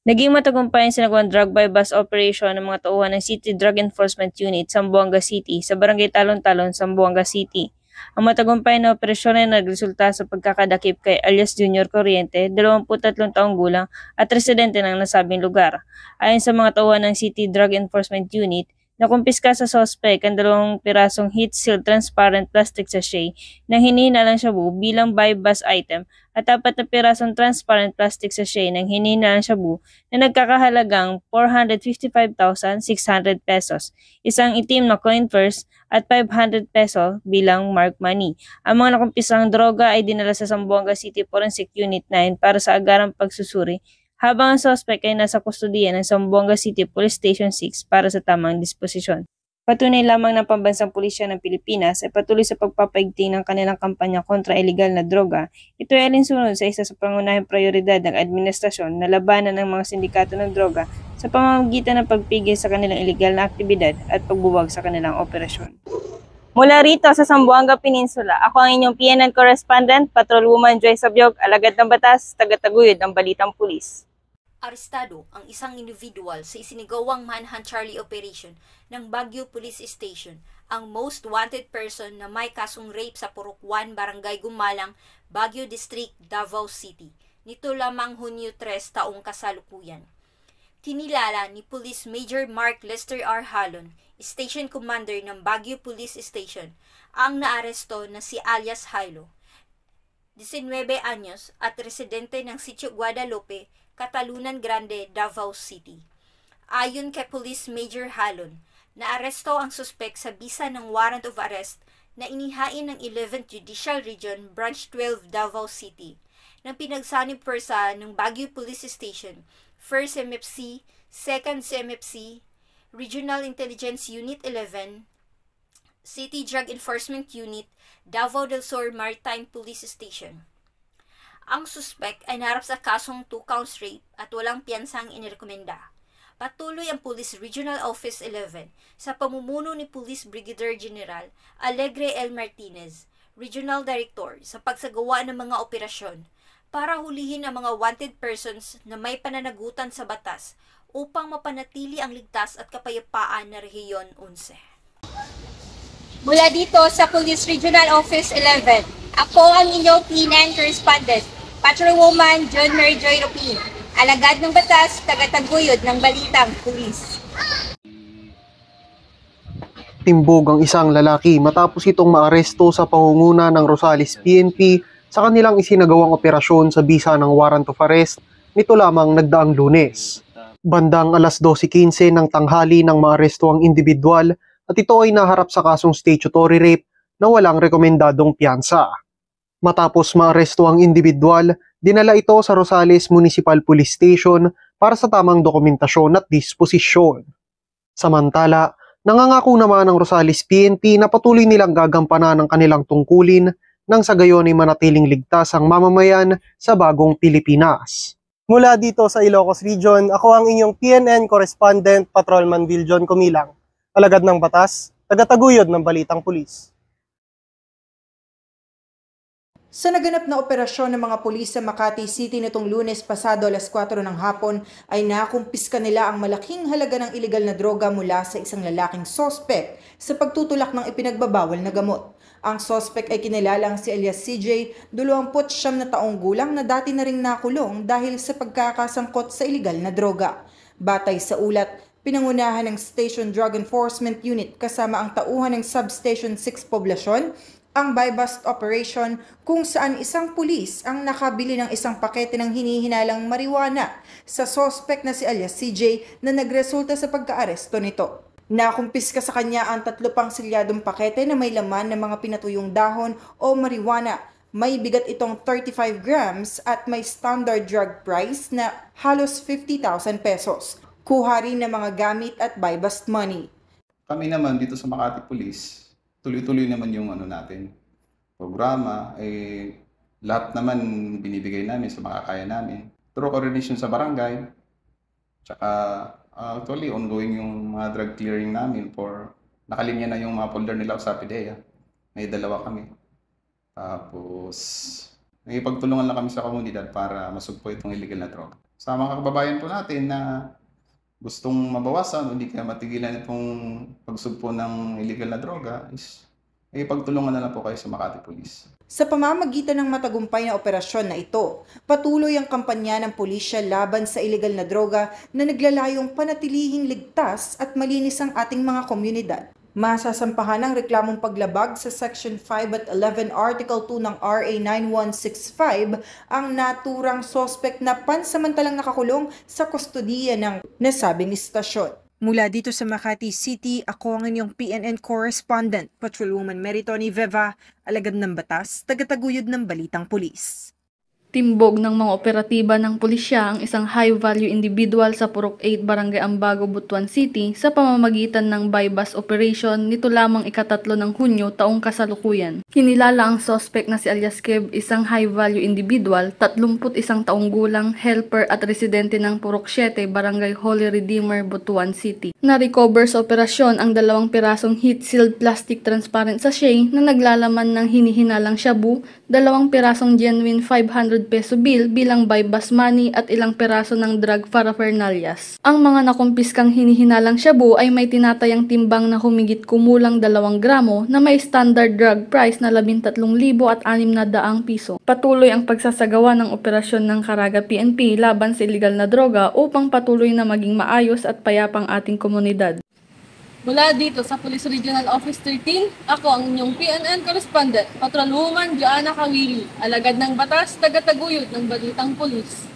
Naging matagumpay ang sinagawang drug by bus operation ng mga tauhan ng City Drug Enforcement Unit sa Zamboanga City sa Barangay Talon-Talon, Zamboanga City. Ang matagumpay na operasyon ay nagresulta sa pagkakadakip kay alias Junior Corriente, 23 taong gulang at residente ng nasabing lugar. Ayon sa mga tauhan ng City Drug Enforcement Unit, nakumpiska sa sospek ang 2 pirasong heat-sealed transparent plastic sachet na hinihinalang shabu bilang buy bus item at 4 pirasong transparent plastic sachet ng hinihinalang shabu na nagkakahalagang 455,600 pesos, isang itim na coin purse at 500 peso bilang mark money. Ang mga nakumpisang droga ay dinala sa Zamboanga City Forensic Unit 9 para sa agarang pagsusuri, habang ang suspect ay nasa kustudiya ng Zamboanga City Police Station 6 para sa tamang disposisyon. Patunay lamang ng Pambansang Pulisya ng Pilipinas ay patuloy sa pagpapaigting ng kanilang kampanya kontra iligal na droga. Ito ay alinsunod sa isa sa pangunahing prioridad ng administrasyon na labanan ng mga sindikato ng droga sa pamamagitan ng pagpigil sa kanilang iligal na aktibidad at pagbuwag sa kanilang operasyon. Mula rito sa Zamboanga Peninsula, ako ang inyong PNN correspondent, Patrolwoman Joy Sabyog, alagad ng batas, tagataguyod ng Balitang Pulis. Arestado ang isang individual sa isinigawang manhunt Charlie operation ng Baguio Police Station, ang most wanted person na may kasong rape sa Purok 1, Barangay Gumalang, Baguio District, Davao City. Nito lamang Hunyo 3 taong kasalukuyan. Kinilala ni Police Major Mark Lester R. Halon, Station Commander ng Baguio Police Station, ang naaresto na si alias Hilo, 19 anyos at residente ng Sitio Guadalupe, Catalunan Grande, Davao City. Ayon kay Police Major Halon, naaresto ang suspek sa bisa ng warrant of arrest na inihain ng 11th Judicial Region, Branch 12, Davao City, ng pinagsanib persa ng Baguio Police Station, 1st MFC, 2nd CMFC, Regional Intelligence Unit 11, City Drug Enforcement Unit, Davao del Sur Maritime Police Station. Ang suspek ay naharap sa kasong 2 counts rape at walang piyansang inirekomenda. Patuloy ang Police Regional Office 11 sa pamumuno ni Police Brigadier General Alegre L. Martinez, Regional Director, sa pagsagawa ng mga operasyon para hulihin ang mga wanted persons na may pananagutan sa batas upang mapanatili ang ligtas at kapayapaan na Rehiyon 11. Mula dito sa Police Regional Office 11, ako ang inyong PNN correspondent, Patrolwoman John Mary Joy Rupin, alagad ng batas, tagataguyod ng Balitang Pulis. Timbog ang isang lalaki matapos itong maaresto sa pangunguna ng Rosales PNP sa kanilang isinagawang operasyon sa bisa ng warrant of arrest nito lamang nagdaang Lunes. Bandang alas 12:15 ng tanghali nang maaresto ang individual at ito ay naharap sa kasong statutory rape na walang rekomendadong piyansa. Matapos maaresto ang individual, dinala ito sa Rosales Municipal Police Station para sa tamang dokumentasyon at disposisyon. Samantala, nangangako naman ang Rosales PNP na patuloy nilang gagampanan ang kanilang tungkulin nang sa gayon ay manatiling ligtas ang mamamayan sa bagong Pilipinas. Mula dito sa Ilocos Region, ako ang inyong PNN correspondent, Patrolman Viljon Comilang, alagad ng batas, tagataguyod ng Balitang Pulis. Sa naganap na operasyon ng mga pulis sa Makati City nitong Lunes pasado alas 4 ng hapon ay nakumpiska nila ang malaking halaga ng iligal na droga mula sa isang lalaking sospek sa pagtutulak ng ipinagbabawal na gamot. Ang sospek ay kinilalang si alias CJ, 29 na taong gulang na dati na ring nakulong dahil sa pagkakasangkot sa iligal na droga. Batay sa ulat, pinangunahan ng Station Drug Enforcement Unit kasama ang tauhan ng Substation 6 Poblasyon ang buy-bust operation kung saan isang pulis ang nakabili ng isang pakete ng hinihinalang marijuana sa sospek na si alias CJ na nagresulta sa pagkaaresto nito. Nakumpiska sa kanya ang 3 pang silyadong pakete na may laman ng mga pinatuyong dahon o marijuana. May bigat itong 35 grams at may standard drug price na halos 50,000 pesos. Kuha rin ng mga gamit at buy-bust money. Kami naman dito sa Makati Police, tuloy-tuloy naman yung natin, programa, lahat naman binibigay namin sa makakaya namin. Through coordination sa barangay, tsaka actually ongoing yung mga drug clearing namin nakalinya na yung mga folder nila sa PDEA. May 2 kami. Tapos, nagipagtulungan lang kami sa komunidad para masugpo itong illegal na droga. sa mga kababayan po natin na gustong mabawasan o hindi kaya matigilan itong pagsugpo ng illegal na droga is pagtulungan na lang po kayo sa Makati Police. Sa pamamagitan ng matagumpay na operasyon na ito, patuloy ang kampanya ng pulisya laban sa illegal na droga na naglalayong panatilihing ligtas at malinis ang ating mga komunidad. Masasampahan ng reklamong paglabag sa Section 5 at 11 Article 2 ng RA 9165 ang naturang sospek na pansamantalang nakakulong sa kustodiya ng nasabing istasyon. Mula dito sa Makati City, ako ang inyong PNN correspondent, Patrolwoman Meritoni Veva, alagad ng batas, tagataguyod ng Balitang Pulis. Timbog ng mga operatiba ng pulisya ang isang high-value individual sa Purok 8, Barangay Ambago, Butuan City sa pamamagitan ng buy-bus operation nito lamang ika-3 ng Hunyo taong kasalukuyan. Kinilala ang suspect na si alias Kev, isang high-value individual, 31 taong gulang, helper at residente ng Purok 7, Barangay Holy Redeemer, Butuan City. Na-recover sa operasyon ang 2 pirasong heat-sealed plastic transparent sachet na naglalaman ng hinihinalang shabu, 2 pirasong genuine 500 peso bill bilang buy-bus money at ilang piraso ng drug paraphernalias. Ang mga nakumpiskang hinihinalang shabu ay may tinatayang timbang na humigit kumulang 2 gramo na may standard drug price na 13,600 piso. Patuloy ang pagsasagawa ng operasyon ng Caraga PNP laban sa illegal na droga upang patuloy na maging maayos at payapang ating komunidad. Mula dito sa Police Regional Office 13, ako ang inyong PNN correspondent, Patrolwoman Joanna Kawili, alagad ng batas, tagataguyod ng Balitang Pulis.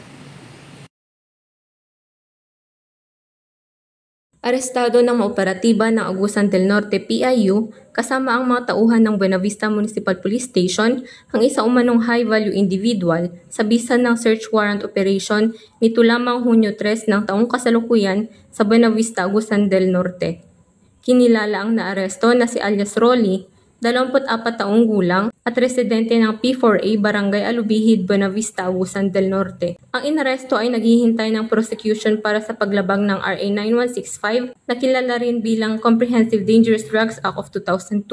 Arestado ng mga operatiba ng Agusan del Norte PIU kasama ang mga tauhan ng Buenavista Municipal Police Station ang isa umanong high-value individual sa bisa ng search warrant operation nito lamang Hunyo 3 ng taong kasalukuyan sa Buenavista, Agusan del Norte. Kinilala ang naaresto na si alias Rolly, 24 taong gulang at residente ng P4A Barangay Alubihid, Buenavista, Agusan del Norte. Ang inaresto ay naghihintay ng prosecution para sa paglabag ng RA 9165 na kilala rin bilang Comprehensive Dangerous Drugs Act of 2002.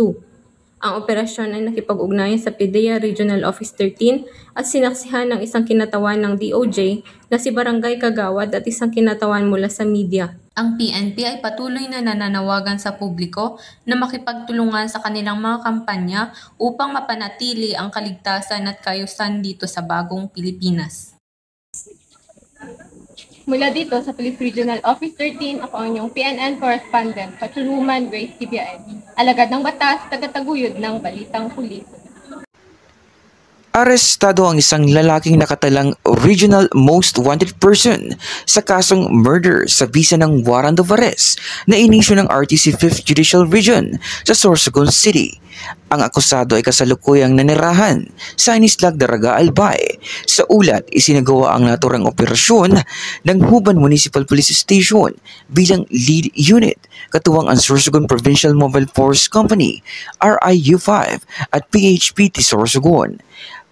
Ang operasyon ay nakipag-ugnayan sa PDEA Regional Office 13 at sinaksihan ng isang kinatawan ng DOJ na si Barangay Kagawad at isang kinatawan mula sa media. Ang PNP ay patuloy na nananawagan sa publiko na makipagtulungan sa kanilang mga kampanya upang mapanatili ang kaligtasan at kaayusan dito sa bagong Pilipinas. Mula dito sa Police Regional Office 13, ako ang inyong PNN correspondent, Patrolwoman Grace Tibiaen, alagad ng batas, tagataguyod ng Balitang Pulis. Arestado ang isang lalaking nakatalang Regional Most Wanted Person sa kasong murder sa bisa ng warrant of arrest na inisyu ng RTC 5th Judicial Region sa Sorsogon City. Ang akusado ay kasalukuyang nanirahan sa Inislag Daraga Albay. Sa ulat, isinagawa ang naturang operasyon ng Huban Municipal Police Station bilang lead unit, katuwang ang Sorsogon Provincial Mobile Force Company, RIU-5 at PHPT Sorsogon.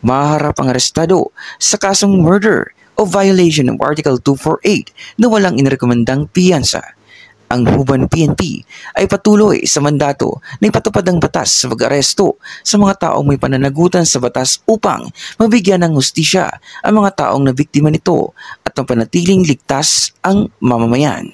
Maharap ang arestado sa kasong murder o violation ng Article 248 na walang inirekomendang piyansa. Ang Huban PNP ay patuloy sa mandato na ipatupad ang batas sa pag-aresto sa mga taong may pananagutan sa batas upang mabigyan ng hustisya ang mga taong nabiktima nito at mapanatiling ligtas ang mamamayan.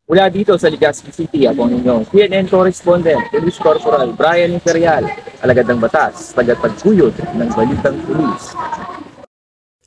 Mula dito sa Legazpi City, ako ang inyong PNN correspondent, Police Corporal Brian Imperial, alagad ng batas, tagataguyod ng Balitang Pulis.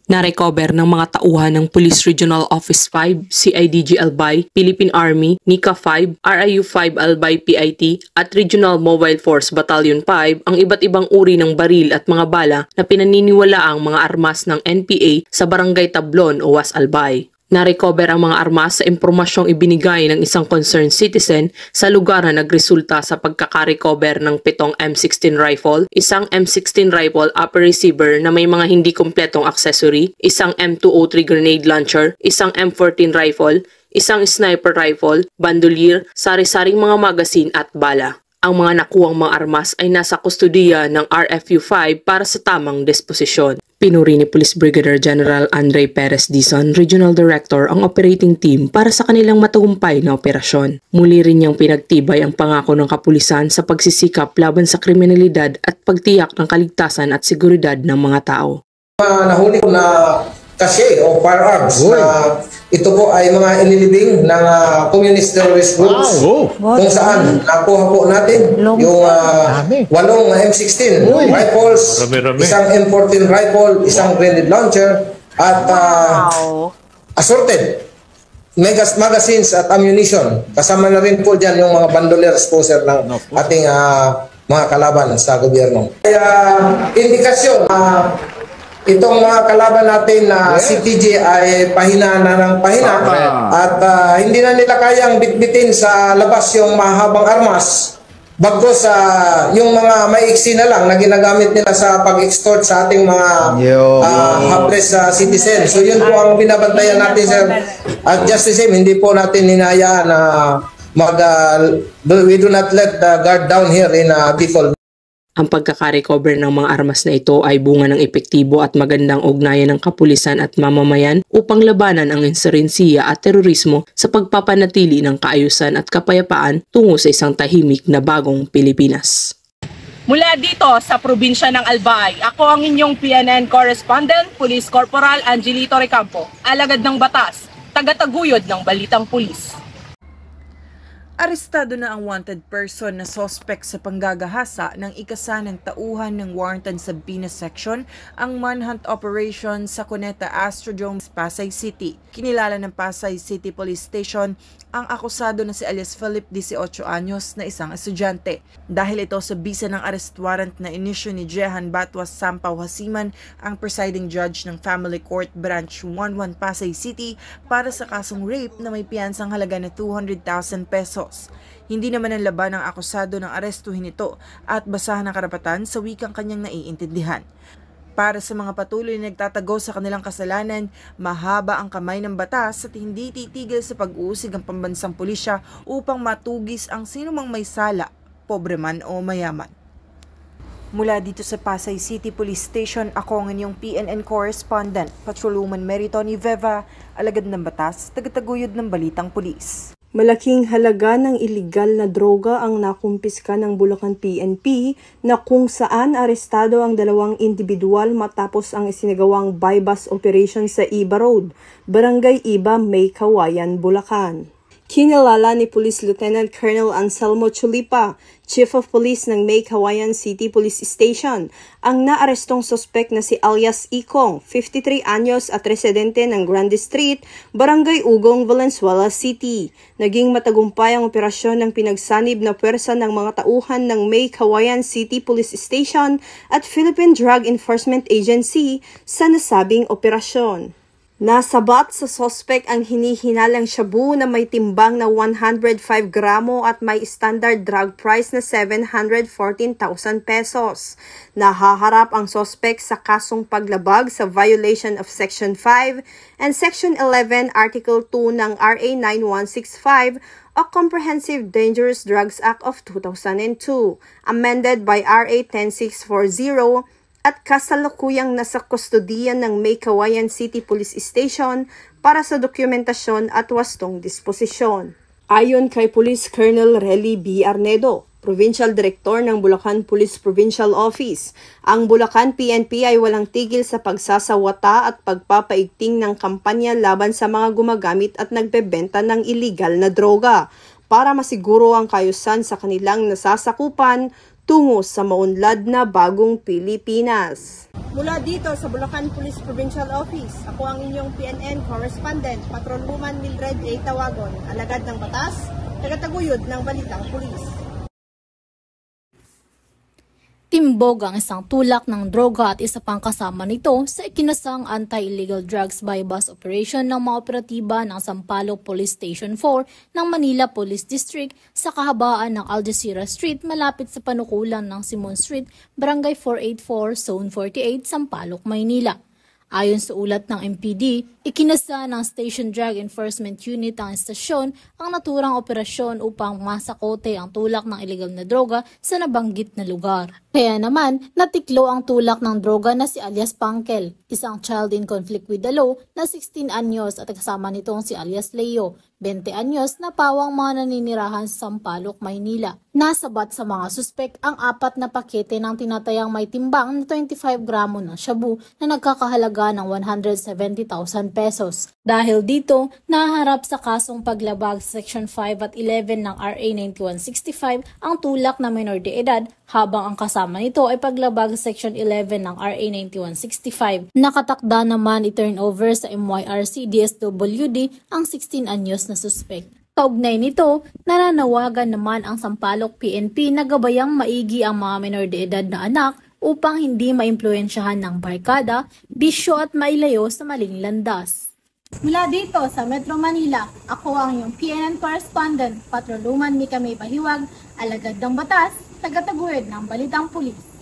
Na-recover ng mga tauhan ng Police Regional Office 5, CIDG Albay, Philippine Army, NICA 5, RIU-5 Albay PIT at Regional Mobile Force Battalion 5 ang iba't ibang uri ng baril at mga bala na pinaniniwalaang mga armas ng NPA sa Barangay Tablon o Was Albay. Na-recover ang mga armas sa impormasyong ibinigay ng isang concerned citizen sa lugar na nagresulta sa pagkaka-recover ng 7 M16 rifle, isang M16 rifle upper receiver na may mga hindi kumpletong accessory, isang M203 grenade launcher, isang M14 rifle, isang sniper rifle, bandolier, sari-saring mga magasin at bala. Ang mga nakuwang mga armas ay nasa kustodiya ng RFU-5 para sa tamang disposisyon. Pinuri ni Police Brigadier General Andre Perez Dizon, Regional Director, ang operating team para sa kanilang matagumpay na operasyon. Muli rin niyang pinagtibay ang pangako ng kapulisan sa pagsisikap laban sa kriminalidad at pagtiyak ng kaligtasan at seguridad ng mga tao. Nahuli ko na kasi o firearms na ito po ay mga inilibing ng communist terrorist groups kung saan nakuha po natin yung 8 M16 rifles, isang M14 rifle, isang grenade launcher at assorted magazines at ammunition. Kasama na rin po dyan yung mga bandoliers po sir ng ating mga kalaban sa gobyerno. Kaya indikasyon itong mga kalaban natin na CTG ay pahina na ng pahina at hindi na nila kayang bitbitin sa labas yung mahabang armas bagkus yung mga maiksi na lang na ginagamit nila sa pag-extort sa ating mga hapless citizens. So yun po ang binabantayan natin sir. At just the same, hindi po natin hinayaan na we do not let the guard down here in Bicol. Ang pagkakarecover ng mga armas na ito ay bunga ng epektibo at magandang ugnayan ng kapulisan at mamamayan upang labanan ang insurensiya at terorismo sa pagpapanatili ng kaayusan at kapayapaan tungo sa isang tahimik na bagong Pilipinas. Mula dito sa probinsya ng Albay, ako ang inyong PNN correspondent, Police Corporal Angelito Recampo, alagad ng batas, tagataguyod ng Balitang Pulis. Arestado na ang wanted person na suspect sa panggagahasa ng ikasanang tauhan ng Warrenton Sabina Section ang manhunt operation sa Cuneta Astrodome, Pasay City. Kinilala ng Pasay City Police Station ang akusado na si alias Philip, 18 anyos, na isang estudyante. Dahil ito sa bisa ng arrest warrant na inisyu ni Jehan Batwas Sampaw Hasiman, ang presiding judge ng Family Court Branch 11 Pasay City para sa kasong rape na may piyansang halaga na 200,000 pesos. Hindi naman ang laban ng akusado ng arestuhin ito at basahan ng karapatan sa wikang kanyang naiintindihan. Para sa mga patuloy na nagtatago sa kanilang kasalanan, mahaba ang kamay ng batas at hindi titigil sa pag-uusig ang pambansang pulisya upang matugis ang sinumang may sala, pobre man o mayaman. Mula dito sa Pasay City Police Station, ako ang inyong PNN correspondent, Patrolwoman Meritoni Veva, alagad ng batas, tagataguyod ng Balitang Pulis. Malaking halaga ng iligal na droga ang nakumpiska ng Bulacan PNP na kung saan arestado ang 2 individual matapos ang isinagawang buy-bus operation sa Iba Road, Barangay Iba, May Kawayan, Bulacan. Kinilala ni Police Lieutenant Colonel Anselmo Chulipa, Chief of Police ng May Kawayan City Police Station, ang naarestong suspect na si alias Ikong, 53 anyos at residente ng Grande Street, Barangay Ugong, Valenzuela City. Naging matagumpay ang operasyon ng pinagsanib na puwersa ng mga tauhan ng May Kawayan City Police Station at Philippine Drug Enforcement Agency sa nasabing operasyon. Nasabat sa suspect ang hinihinalang shabu na may timbang na 105 gramo at may standard drug price na 714,000 pesos. Nahaharap ang suspect sa kasong paglabag sa violation of Section 5 and Section 11 Article 2 ng RA 9165 o Comprehensive Dangerous Drugs Act of 2002, amended by RA 10640, at kasalukuyang nasa kustodiyan ng May Kawayan City Police Station para sa dokumentasyon at wastong disposisyon. Ayon kay Police Colonel Relly B. Arnedo, Provincial Director ng Bulacan Police Provincial Office, ang Bulacan PNP ay walang tigil sa pagsasawata at pagpapaigting ng kampanya laban sa mga gumagamit at nagbebenta ng iligal na droga para masiguro ang kaayusan sa kanilang nasasakupan tungo sa maunlad na bagong Pilipinas. Mula dito sa Bulacan Police Provincial Office, ako ang inyong PNN correspondent, Patrolwoman Mildred A. Tawagon, alagad ng batas, tagataguyod ng Balitang Pulis. Timbog ang isang tulak ng droga at isa pang kasama nito sa ikinasang anti-illegal drugs buy-bus operation ng mga operatiba ng Sampaloc Police Station 4 ng Manila Police District sa kahabaan ng Algeciras Street malapit sa panukulan ng Simon Street, Barangay 484, Zone 48, Sampaloc, Maynila. Ayon sa ulat ng MPD, ikinasa ng Station Drug Enforcement Unit ang estasyon ang naturang operasyon upang masakote ang tulak ng illegal na droga sa nabanggit na lugar. Kaya naman, natiklo ang tulak ng droga na si alias Pangkel, isang child in conflict with the law na 16 anyos at kasama nitong si alias Leo, 20 anyos na pawang mga naninirahan sa Sampaloc, Maynila. Nasabat sa mga suspek ang 4 na pakete ng tinatayang may timbang na 25 gramo ng shabu na nagkakahalaga ng 170,000 pesos. Dahil dito, naharap sa kasong paglabag sa Section 5 at 11 ng RA 9165 ang tulak na minor de edad, habang ang kasama nito ay paglabag sa Section 11 ng RA 9165. Nakatakda naman i-turnover sa MYRC DSWD ang 16 anyos na suspek. Kaugnay nito, nananawagan naman ang Sampaloc PNP na gabayang maigi ang mga minor de edad na anak upang hindi maimpluwensyahan ng barkada, bisyo at mailayo sa maling landas. Mula dito sa Metro Manila, ako ang iyong PNN correspondent, Patroluman Mika May Bahiwag, alagad ng batas, tagataguyod ng Balitang Pulis.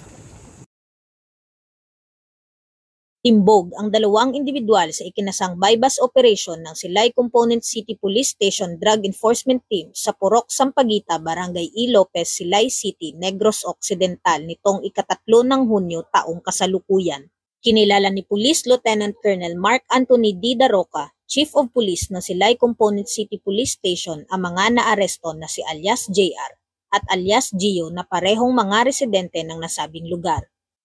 Timbog ang 2 individual sa ikinasang bypass operation ng Silay Component City Police Station Drug Enforcement Team sa Purok, Sampaguita, Barangay E. Lopez, Silay City, Negros Occidental nitong ika-3 ng Hunyo taong kasalukuyan. Kinilala ni Police Lieutenant Colonel Mark Anthony D. Daroca, Chief of Police ng Silay Component City Police Station, ang mga naaresto na si alias JR at alias Gio na parehong mga residente ng nasabing lugar.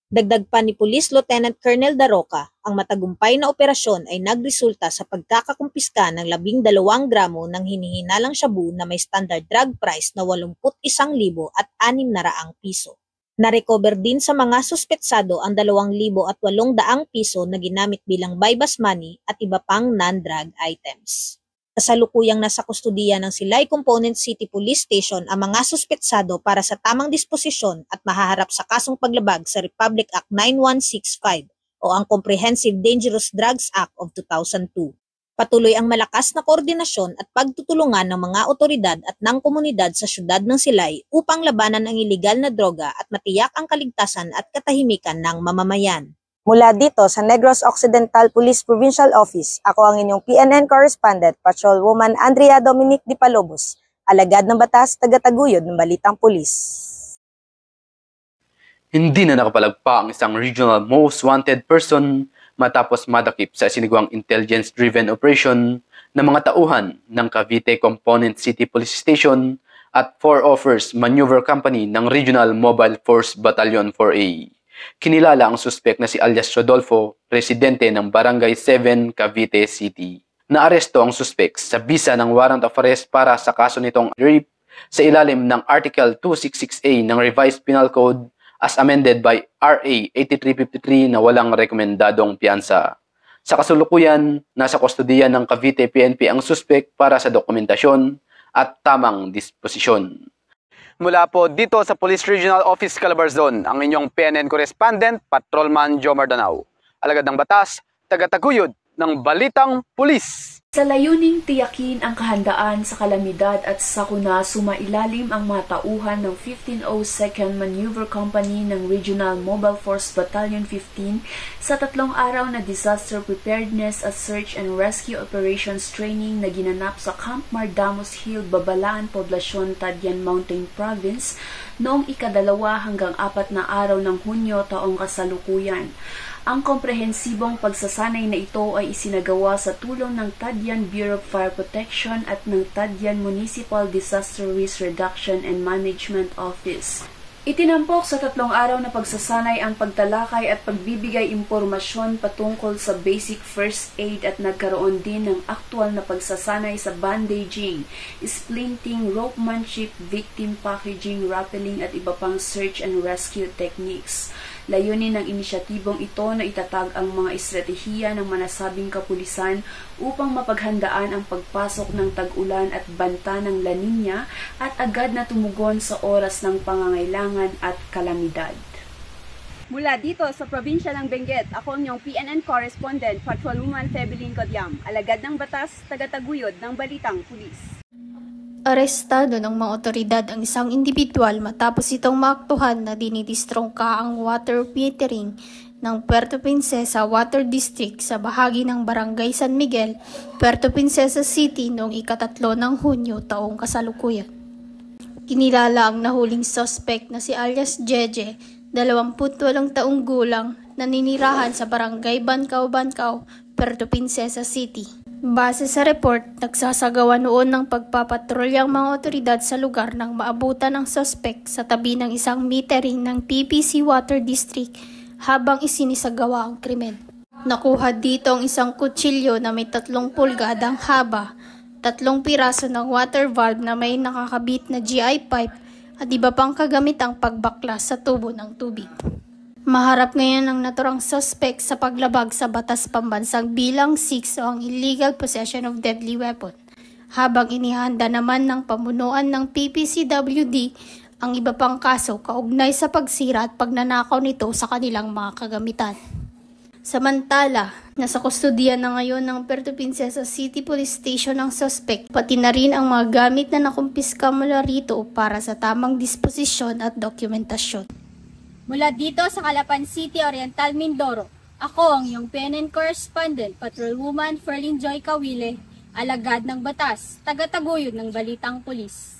Dagdag pa ni Police Lieutenant Colonel Daroca, ang matagumpay na operasyon ay nagresulta sa pagkakakumpiska ng 12 gramo ng hinihinalang shabu na may standard drug price na 81,600 piso. Narecover din sa mga suspetsado ang 2,800 piso na ginamit bilang bypass money at iba pang non-drug items. Kasalukuyang nasa kustudiya ng Silay Component City Police Station ang mga suspetsado para sa tamang disposisyon at mahaharap sa kasong paglabag sa Republic Act 9165 o ang Comprehensive Dangerous Drugs Act of 2002. Patuloy ang malakas na koordinasyon at pagtutulungan ng mga otoridad at ng komunidad sa syudad ng Silay upang labanan ang iligal na droga at matiyak ang kaligtasan at katahimikan ng mamamayan. Mula dito sa Negros Occidental Police Provincial Office, ako ang inyong PNN correspondent, Patrolwoman Andrea Dominic Di Palobos, alagad ng batas, tagataguyod ng Balitang Pulis. Hindi na nakapalagpa ang isang regional most wanted person matapos madakip sa sinigwang intelligence-driven operation ng mga tauhan ng Cavite Component City Police Station at 4 Offers Maneuver Company ng Regional Mobile Force Battalion 4A. Kinilala ang suspek na si alias Rodolfo, residente ng Barangay 7, Cavite City. Naaresto ang suspek sa bisa ng warrant of arrest para sa kaso nitong rape sa ilalim ng Article 266A ng Revised Penal Code as amended by RA 8353 na walang rekomendadong piyansa. Sa kasulukuyan, nasa kustudiya ng Cavite PNP ang suspek para sa dokumentasyon at tamang disposisyon. Mula po dito sa Police Regional Office Calabarzon, ang inyong PNN correspondent, Patrolman Jomar Danao. Alagad ng batas, tagataguyod ng Balitang Pulis. Sa layuning tiyakin ang kahandaan sa kalamidad at sakuna, sumailalim ang mga tauhan ng 1502nd Maneuver Company ng Regional Mobile Force Battalion 15 sa 3 araw na disaster preparedness at search and rescue operations training na ginanap sa Camp Mardamos Hill, Babalaan, Poblasyon, Tadyan Mountain Province noong ika-2 hanggang 4 na araw ng Hunyo taong kasalukuyan. Ang komprehensibong pagsasanay na ito ay isinagawa sa tulong ng Tadyan Bureau of Fire Protection at ng Tadyan Municipal Disaster Risk Reduction and Management Office. Itinampok sa 3 araw na pagsasanay ang pagtalakay at pagbibigay impormasyon patungkol sa basic first aid at nagkaroon din ng aktwal na pagsasanay sa bandaging, splinting, ropemanship, victim packaging, rappelling at iba pang search and rescue techniques. Layunin ng inisyatibong ito na itatag ang mga estratehiya ng manasabing kapulisan upang mapaghandaan ang pagpasok ng tag-ulan at banta ng La Niña at agad na tumugon sa oras ng pangangailangan at kalamidad. Mula dito sa probinsya ng Benguet, ako ang iyong PNN correspondent, Patrolwoman Febelin Codiam, alagad ng batas, tagataguyod ng Balitang Pulis. Arestado ng mga otoridad ang isang individual matapos itong maaktuhan na dinidistrongka ang water metering ng Puerto Princesa Water District sa bahagi ng Barangay San Miguel, Puerto Princesa City noong ika-3 ng Hunyo taong kasalukuyan. Kinilala ang nahuling suspect na si alias Jeje, 28 taong gulang, naninirahan sa barangay Bancao, Puerto Princesa City. Base sa report, nagsasagawa noon ng pagpapatrolya ang mga otoridad sa lugar nang maabutan ang suspect sa tabi ng isang metering ng PPC Water District habang isinisagawa ang krimen. Nakuha dito ang isang kutsilyo na may 3 pulgadang haba, 3 piraso ng water valve na may nakakabit na GI pipe at iba pang kagamitang pagbaklas sa tubo ng tubig. Maharap ngayon ang naturang suspect sa paglabag sa batas pambansang bilang 6 o ang illegal possession of deadly weapon, habang inihanda naman ng pamunuan ng PPCWD ang iba pang kaso kaugnay sa pagsira at pagnanakaw nito sa kanilang mga kagamitan. Samantala, nasa kustodiya na ngayon ng Puerto Princesa City Police Station ang suspect, pati na rin ang mga gamit na nakumpiska mula rito para sa tamang disposisyon at dokumentasyon. Mula dito sa Calapan City, Oriental, Mindoro, ako ang iyong PNN correspondent, Patrolwoman Ferlyn Joy Cawile, alagad ng batas, tagataguyod ng balitang pulis.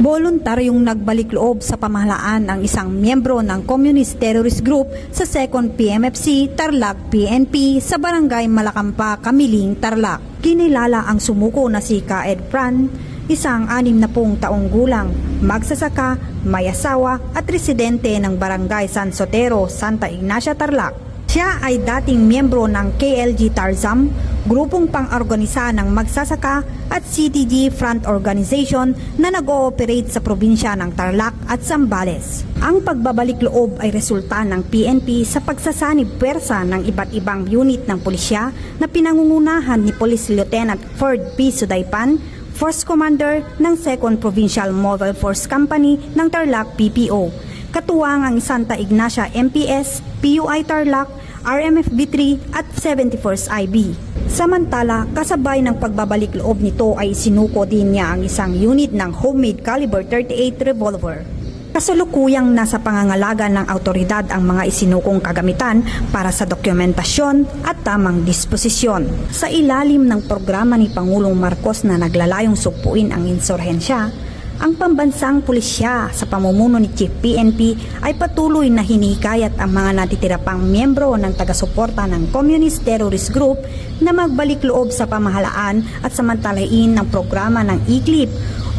Voluntaryong nagbalik loob sa pamahalaan ang isang miyembro ng Communist Terrorist Group sa 2nd PMFC Tarlac PNP sa Barangay Malacampa, Kamiling, Tarlac. Kinilala ang sumuko na si Kaed Fran, isang 60 taong gulang, magsasaka, may asawa at residente ng Barangay San Sotero, Santa Ignacia, Tarlac. Siya ay dating miyembro ng KLG Tarzam, grupong pang-organisa ng magsasaka at CTG Front Organization na nag-ooperate sa probinsya ng Tarlac at Zambales. Ang pagbabalik loob ay resulta ng PNP sa pagsasanib puwersa ng iba't ibang unit ng pulisya na pinangungunahan ni Police Lieutenant Ford P. Sudaypan, Force Commander ng 2nd Provincial Mobile Force Company ng Tarlac PPO, katuwang ang Santa Ignacia MPS, PUI Tarlac, RMFB-3 at 74th IB. Samantala, kasabay ng pagbabalik loob nito ay sinuko din niya ang isang unit ng homemade caliber 38 revolver. Kasalukuyang nasa pangangalaga ng autoridad ang mga isinukong kagamitan para sa dokumentasyon at tamang disposisyon. Sa ilalim ng programa ni Pangulong Marcos na naglalayong sugpuin ang insurhensya, ang pambansang pulisya sa pamumuno ni Chief PNP ay patuloy na hinihikayat ang mga natitira pang miyembro ng taga-suporta ng Communist Terrorist Group na magbalik loob sa pamahalaan at samantalain ng programa ng ECLIP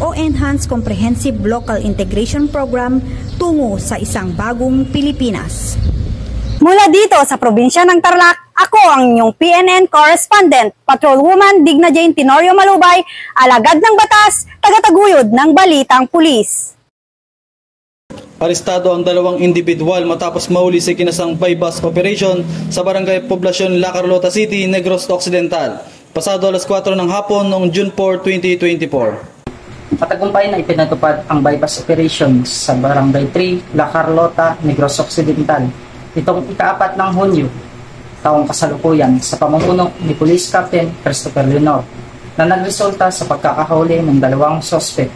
o Enhanced Comprehensive Local Integration Program tungo sa isang bagong Pilipinas. Mula dito sa probinsya ng Tarlac, ako ang inyong PNN correspondent, Patrolwoman Digna Jane Tenorio Malubay, alagad ng batas, tagataguyod ng balitang pulis. Arestado ang 2 individual matapos mahuli sa kinasang bypass operation sa Barangay Poblacion, La Carlota City, Negros Occidental, pasado alas 4 ng hapon noong June 4, 2024. Matagumpay na ipinatupad ang bypass operation sa Barangay 3, La Carlota, Negros Occidental. Itong ika-4 ng Hunyo, taong kasalukuyan sa pamumuno ni Police Captain Christopher Leonor na nagresulta sa pagkakahuli ng 2 suspect.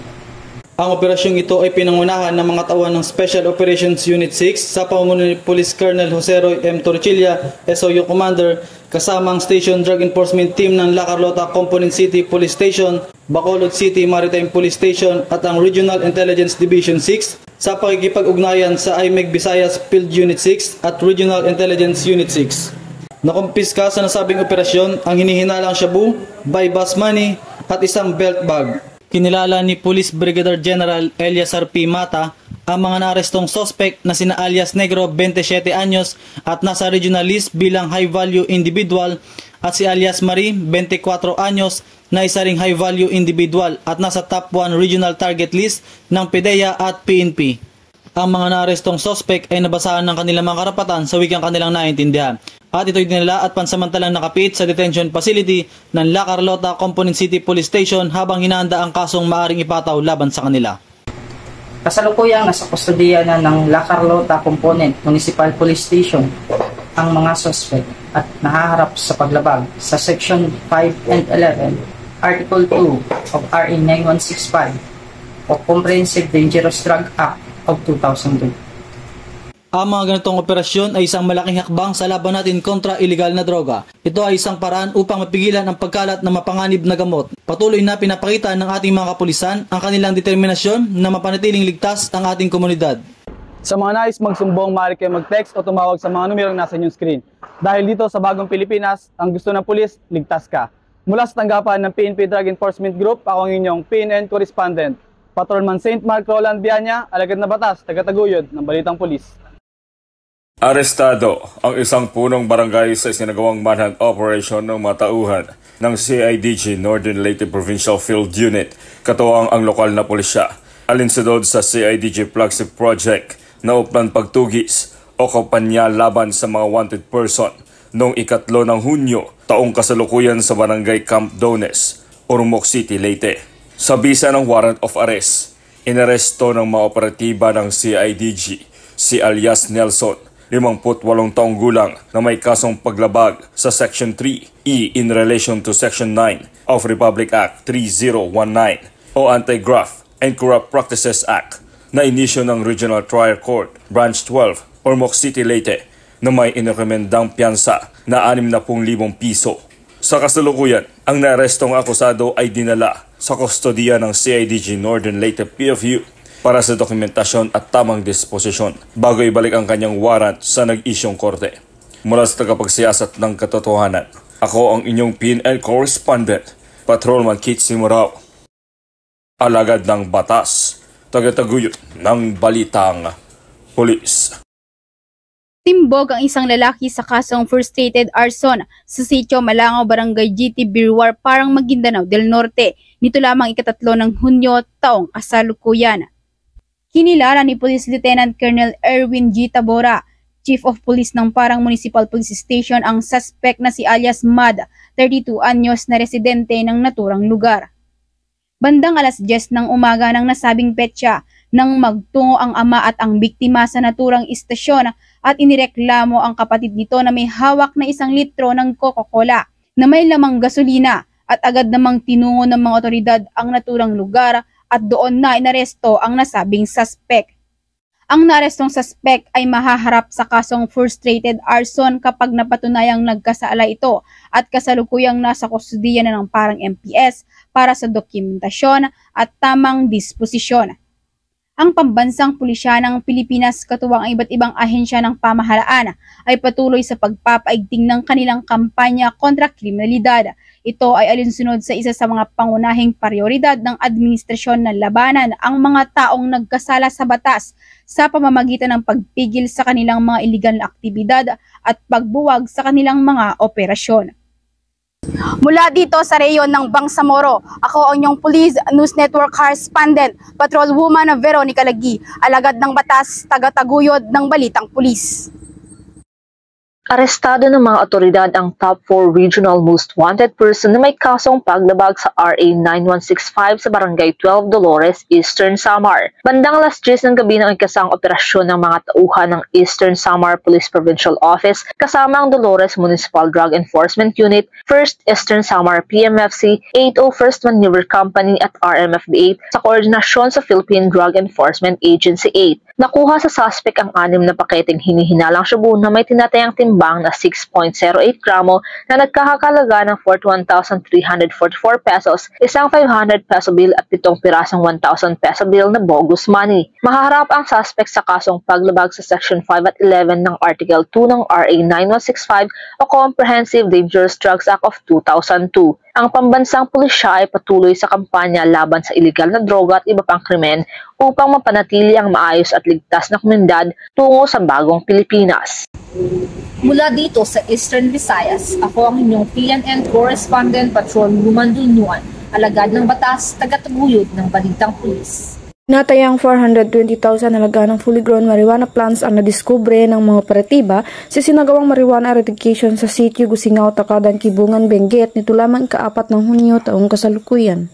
Ang operasyong ito ay pinangunahan ng mga tauhan ng Special Operations Unit 6 sa pamumuno ni Police Colonel Jose Roy M. Torchilla, SOU Commander, kasama ang Station Drug Enforcement Team ng La Carlota Component City Police Station, Bacolod City Maritime Police Station at ang Regional Intelligence Division 6 sa pakikipag-ugnayan sa IMEG Visayas Field Unit 6 at Regional Intelligence Unit 6. Nakumpiska sa nasabing operasyon ang hinihinalang shabu, bypass money at isang belt bag. Kinilala ni Police Brigadier General Elias R.P. Mata ang mga naarestong suspect na sina alias Negro 27 anyos at nasa regional list bilang high value individual at si alias Marie 24 anyos na isa ring high value individual at nasa top 1 regional target list ng PDEA at PNP. Ang mga naarestong suspect ay nabasahan ng kanilang mga karapatan sa wikang kanilang naiintindihan at ito'y dinala at pansamantalang nakapit sa detention facility ng La Carlota Component City Police Station habang hinahanda ang kasong maaring ipataw laban sa kanila. Kasalukuyang nasa kustodiya na ng La Carlota Component Municipal Police Station ang mga suspect at nahaharap sa paglabag sa Section 5 and 11, Article 2 of RA 9165 o Comprehensive Dangerous Drug Act of 2002. Ang mga ganitong operasyon ay isang malaking hakbang sa laban natin kontra ilegal na droga. Ito ay isang paraan upang mapigilan ang pagkalat ng mapanganib na gamot. Patuloy na pinapakita ng ating mga kapulisan ang kanilang determinasyon na mapanatiling ligtas ang ating komunidad. Sa mga nais magsumbong, maaari kayo mag-text o tumawag sa mga numerong nasa inyong screen. Dahil dito sa bagong Pilipinas, ang gusto ng pulis, ligtas ka. Mula sa tanggapan ng PNP Drug Enforcement Group, ako ang inyong PNN Correspondent, Patrolman St. Mark Roland Bianya, alagad na batas, taga-taguyod ng Balitang Pulis. Arestado ang isang punong barangay sa isinagawang manhunt operation ng mga tauhan ng CIDG Northern Leyte Provincial Field Unit, katuwang ang lokal na pulisya. Alinsunod sa CIDG Flagship Project na uplan pagtugis o kampanya laban sa mga wanted person noong 3 ng Hunyo, taong kasalukuyan sa barangay Camp Dones, Ormoc City, Leyte. Sa bisa ng warrant of arrest, inaresto ng mga operatiba ng CIDG si alias Nelson, 58 taong gulang na may kasong paglabag sa Section 3E in relation to Section 9 of Republic Act 3019 o Anti-Graft and Corrupt Practices Act na inisyo ng Regional Trial Court Branch 12, Ormoc City, Leyte na may inirekomendang piyansa na 60,000 piso. Sa kasalukuyan, ang naarestong akusado ay dinala sa kustodiya ng CIDG Northern Leyte PFU para sa dokumentasyon at tamang disposisyon bago ibalik ang kanyang warrant sa nag-isyong korte. Mula sa tagapagsiyasat ng katotohanan, ako ang inyong PNN Correspondent, Patrolman Kit Simurao. Alagad ng batas, taga-taguyod ng Balitang Pulis. Timbog ang isang lalaki sa kasong frustrated arson sa Sitio Malangaw, Barangay GT Birwar, Parang Maguindanao del Norte, nito lamang 3 ng Hunyo taong kasalukuyan. Kinilala ni Police Lieutenant Colonel Erwin G. Tabora, Chief of Police ng Parang Municipal Police Station, ang suspect na si alias Mad, 32 anyos na residente ng naturang lugar. Bandang 10:00 ng umaga ng nasabing petsa, nang magtungo ang ama at ang biktima sa naturang istasyon at inireklamo ang kapatid nito na may hawak na 1 litro ng Coca-Cola na may lamang gasolina, at agad namang tinungo ng mga otoridad ang naturang lugar at doon na inaresto ang nasabing suspect. Ang naarestong suspect ay mahaharap sa kasong frustrated arson kapag napatunayang nagkasala ito at kasalukuyang nasa kustodiya na ng Parang MPS para sa dokumentasyon at tamang disposisyon. Ang pambansang pulisya ng Pilipinas katuwang ang iba't ibang ahensya ng pamahalaan ay patuloy sa pagpapaigting ng kanilang kampanya kontra kriminalidad. Ito ay alinsunod sa isa sa mga pangunahing prioridad ng administrasyon na labanan ang mga taong nagkasala sa batas sa pamamagitan ng pagpigil sa kanilang mga iligal na aktibidad at pagbuwag sa kanilang mga operasyon. Mula dito sa reyon ng Bangsamoro, ako ang inyong Police News Network Correspondent, Patrolwoman Veronica Lagi, alagad ng batas, taga-taguyod ng Balitang Pulis. Arestado ng mga otoridad ang top 4 regional most wanted person na may kasong paglabag sa RA 9165 sa Barangay 12 Dolores, Eastern Samar. Bandang 10:00 ng gabi ng ikasang operasyon ng mga tauhan ng Eastern Samar Police Provincial Office kasama ang Dolores Municipal Drug Enforcement Unit, 1st Eastern Samar PMFC, 801st Maneuver Company at RMFB 8 sa koordinasyon sa Philippine Drug Enforcement Agency 8. Nakuha sa suspect ang 6 na paketeng hinihinalang shabu na may tinatayang timbang na 6.08 gramo na nagkakalaga ng 41,344 pesos, isang 500 peso bill at 7 pirasong 1,000 peso bill na bogus money. Mahaharap ang suspect sa kasong paglabag sa Section 5 at 11 ng Article 2 ng RA 9165 o Comprehensive Dangerous Drugs Act of 2002. Ang pambansang pulisya ay patuloy sa kampanya laban sa iligal na droga at iba pang krimen upang mapanatili ang maayos at ligtas na komunidad tungo sa bagong Pilipinas. Mula dito sa Eastern Visayas, ako ang inyong PNN Correspondent, Patrolwoman Dunyuan, alagad ng batas, taga-taguyod ng Balitang Pulis. Natayang 420,000 halaga ng fully grown marijuana plants ang nadiskubre ng mga operatiba sa sinagawang marijuana eradication sa sitio Gusingaw, Takadan, Kibungan, Benguet nito lamang ika-4 ng Hunyo taong kasalukuyan.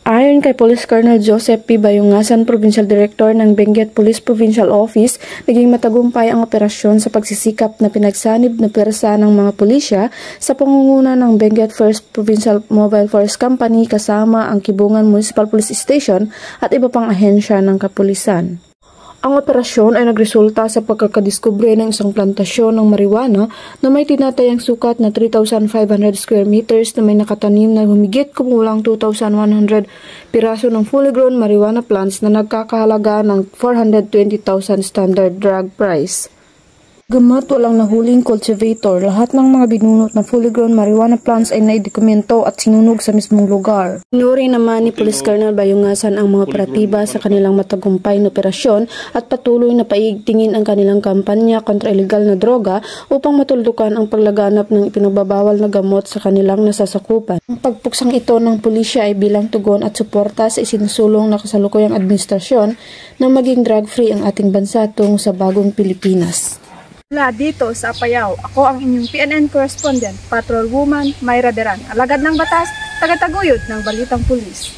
Ayon kay Police Colonel Joseph P. Bayungasan, Provincial Director ng Benguet Police Provincial Office, naging matagumpay ang operasyon sa pagsisikap na pinagsanib na pwersa ng mga pulisya sa pangunguna ng Benguet 1st Provincial Mobile Force Company kasama ang Kibungan Municipal Police Station at iba pang ahensya ng kapulisan. Ang operasyon ay nagresulta sa pagkakadiskubre ng isang plantasyon ng marijuana na may tinatayang sukat na 3,500 square meters na may nakatanim na humigit kumulang 2,100 piraso ng fully grown marijuana plants na nagkakahalaga ng 420,000 standard drug price. Gamat walang nahuling cultivator, lahat ng mga binunot na fully grown marijuana plants ay naidokumento at sinunog sa mismong lugar. Inuri naman ni Police Colonel Bayungasan ang mga operatiba sa kanilang matagumpay na operasyon at patuloy na paigtingin ang kanilang kampanya kontra ilegal na droga upang matuldukan ang paglaganap ng ipinagbabawal na gamot sa kanilang nasasakupan. Ang pagpuksang ito ng pulisya ay bilang tugon at suporta sa isinusulong na kasalukuyang administrasyon na maging drug-free ang ating bansa tungo sa bagong Pilipinas. Mula dito sa Apayao, ako ang inyong PNN correspondent, Patrolwoman Mayra Deran, alagad ng batas, tagataguyod ng Balitang Pulis.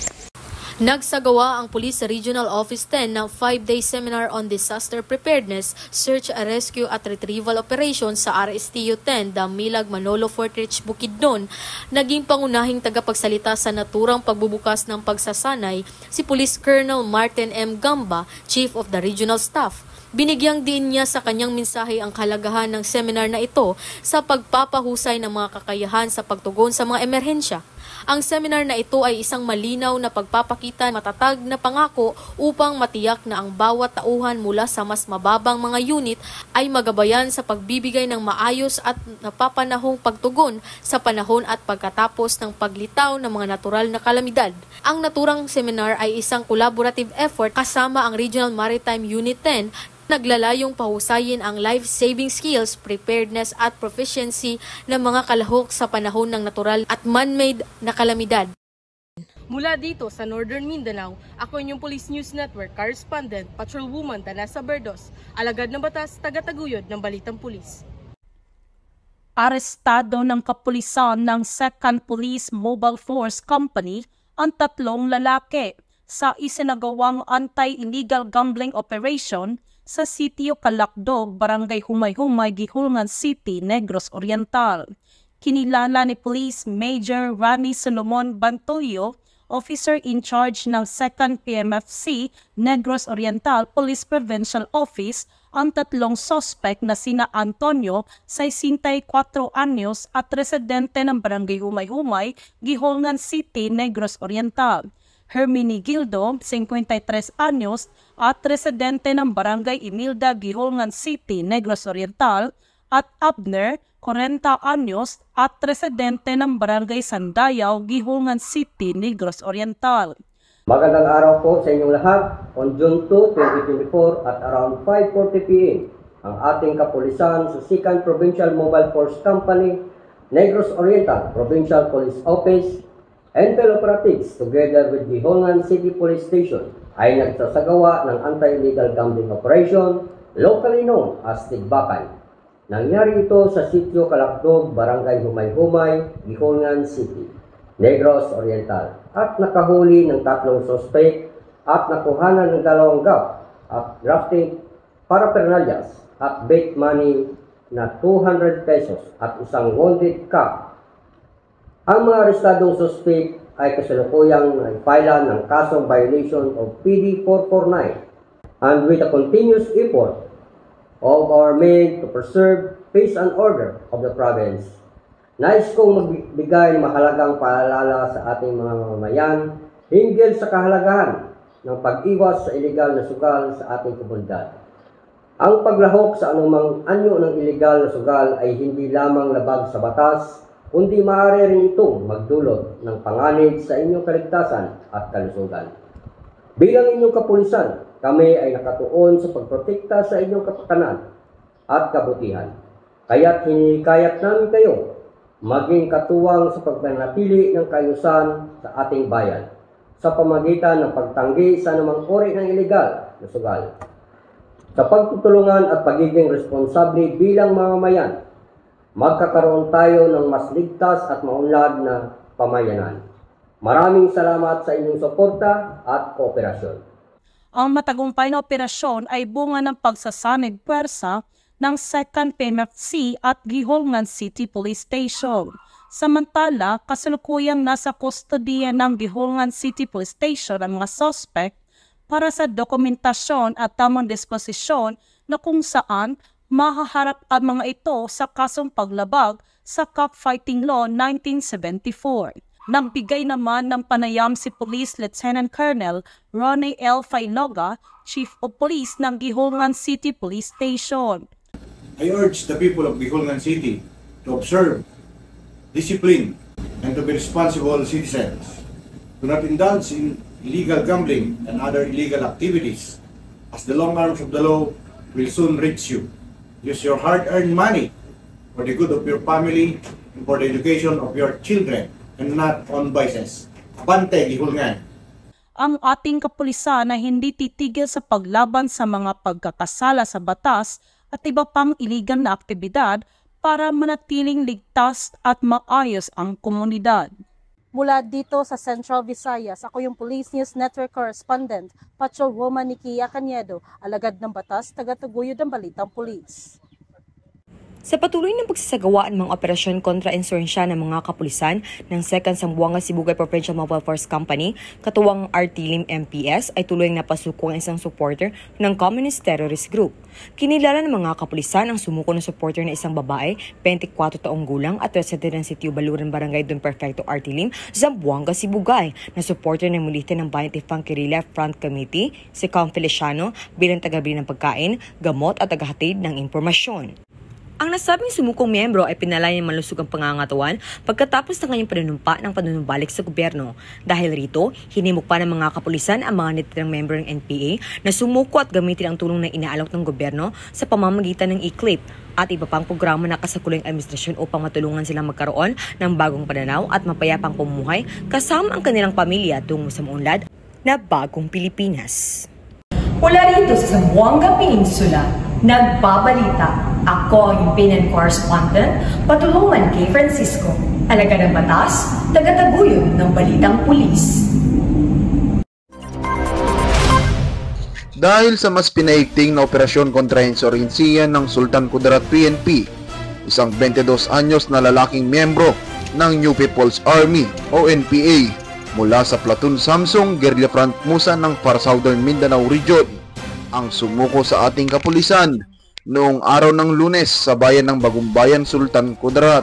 Nagsagawa ang Police Regional Office 10 ng 5-day seminar on disaster preparedness, search, rescue at retrieval operations sa RSTU 10, Damilag, Manolo, Fort Rich, Bukidnon. Naging pangunahing tagapagsalita sa naturang pagbubukas ng pagsasanay si Police Colonel Martin M. Gamba, Chief of the Regional Staff. Binigyang din niya sa kanyang mensahe ang kahalagahan ng seminar na ito sa pagpapahusay ng mga kakayahan sa pagtugon sa mga emerhensya. Ang seminar na ito ay isang malinaw na pagpapakita matatag na pangako upang matiyak na ang bawat tauhan mula sa mas mababang mga unit ay magabayan sa pagbibigay ng maayos at napapanahong pagtugon sa panahon at pagkatapos ng paglitaw ng mga natural na kalamidad. Ang naturang seminar ay isang collaborative effort kasama ang Regional Maritime Unit 10 naglalayong pahusayin ang life-saving skills, preparedness at proficiency ng mga kalahok sa panahon ng natural at man-made na kalamidad. Mula dito sa Northern Mindanao, ako inyong Police News Network correspondent, Patrolwoman Danasa Berdos, alagad ng batas, tagataguyod ng Balitang Pulis. Arestado ng kapulisan ng 2nd Police Mobile Force Company ang 3 lalaki sa isinagawang anti-illegal gambling operation sa sitio Calacdog, Barangay Humay-Humay, Gihulngan City, Negros Oriental. Kinilala ni Police Major Rani Solomon Bantoyo, Officer in Charge ng 2nd PMFC, Negros Oriental Police Provincial Office, ang 3 suspect na sina Antonio, 64 anyos at residente ng Barangay Humay-Humay, Gihulngan City, Negros Oriental. Hermini Gildo, 53 anyos at residente ng Barangay Imilda, Gihulngan City, Negros Oriental, at Abner, 40 anyos at residente ng Barangay Sandayaw, Gihulngan City, Negros Oriental. Magandang araw po sa inyong lahat. On June 2, 2024 at around 5:40 p.m. ang ating kapulisan sa 2nd Provincial Mobile Force Company, Negros Oriental Provincial Police Office, Intel Operatives together with Gihulngan City Police Station ay nagsasagawa ng anti-illegal gambling operation locally known as Tigbakan. Nangyari ito sa sitio Calacdog, Barangay Humay-Humay, Gihulngan City, Negros Oriental at nakahuli ng 3 suspect at nakuhanan ng 2 gap at drafting paraphernalias at bet money na 200 pesos at isang wounded cap. Ang mga arestadong suspect ay kasalukuyang nagpailan ng kasong violation of PD 449 and with a continuous effort of our men to preserve peace and order of the province. Nais kong magbigay ng mahalagang paalala sa ating mga mamamayan hinggil sa kahalagahan ng pag-iwas sa iligal na sugal sa ating komunidad. Ang paglahok sa anumang anyo ng iligal na sugal ay hindi lamang labag sa batas, kundi maaari rin itong magdulot ng panganib sa inyong kaligtasan at kalusugan. Bilang inyong kapulisan, kami ay nakatuon sa pagprotekta sa inyong kapakanan at kabutihan. Kaya't hinikayat namin kayo maging katuwang sa pagpanatili ng kaayusan sa ating bayan sa pamagitan ng pagtanggi sa anumang uri ng iligal na sugal. Sa pagtutulungan at pagiging responsable bilang mamamayan, magkakaroon tayo ng mas ligtas at maunlad na pamayanan. Maraming salamat sa inyong suporta at kooperasyon. Ang matagumpay na operasyon ay bunga ng pagsasanib pwersa ng 2nd PMFC at Gihulngan City Police Station. Samantala, kasalukuyang nasa kustodiya ng Gihulngan City Police Station ang mga suspect para sa dokumentasyon at tamang disposisyon na kung saan mahaharap ang mga ito sa kasong paglabag sa Cockfighting Law 1974. Nagbigay naman ng panayam si Police Lieutenant Colonel Ronnie L. Failoga, Chief of Police ng Gihongan City Police Station. I urge the people of Gihongan City to observe discipline and to be responsible citizens. Do not indulge in illegal gambling and other illegal activities, as the long arms of the law will soon reach you. Use your hard-earned money for the good of your family and for the education of your children and not on vices. Abante, Gihongan! Ang ating kapulisan na hindi titigil sa paglaban sa mga pagkakasala sa batas at iba pang iligal na aktibidad para manatiling ligtas at maayos ang komunidad. Mula dito sa Central Visayas, ako yung Police News Network Correspondent, Patrolwoman Nikia Caniedo, alagad ng batas, tagataguyod ng Balitang Pulis. Sa patuloy ng pagsasagawa ng mga operasyon kontra insurensya ng mga kapulisan ng 2nd Zamboanga Sibugay Provincial Mobile Force Company, katuwang RT-LIM MPS ay tuloy napasuko ang isang supporter ng Communist Terrorist Group. Kinilala ng mga kapulisan ang sumuko ng supporter na isang babae, 24 taong gulang at residente ng Sitio Baluran Barangay Don Perfecto RT-LIM, Zamboanga Sibugay, na supporter ng Mulite ng Bayan Tifang Guerrilla Front Committee, si Cam Feliciano, bilang tagabili ng pagkain, gamot at tagahatid ng impormasyon. Ang nasabing sumukong miyembro ay pinalaya ng malusog ang pangangatawan pagkatapos ng kanyang panunumpa ng panunumbalik sa gobyerno. Dahil rito, hinimok pa ng mga kapulisan ang mga natitirang miyembro ng NPA na sumuko at gamitin ang tulong na inaalok ng gobyerno sa pamamagitan ng e-clip at iba pang programa na kasakulang administrasyon upang matulungan silang magkaroon ng bagong pananaw at mapayapang pamumuhay kasama ang kanilang pamilya tungo sa maunlad na bagong Pilipinas. Mula rito sa Zamboanga Peninsula, nagbabalita. Ako ang PNN Correspondent, Patrolwoman Kay Francisco, alagad ng batas, tagataguyod ng Balitang Pulis. Dahil sa mas pinaigting na operasyon kontra insurhensiya ng Sultan Kudarat PNP, isang 22 anyos na lalaking miyembro ng New People's Army o NPA mula sa Platoon Samsung Guerrilla Front Musa ng Far Southern Mindanao Region ang sumuko sa ating kapulisan noong araw ng Lunes sa bayan ng Bagumbayan, Sultan Kudarat.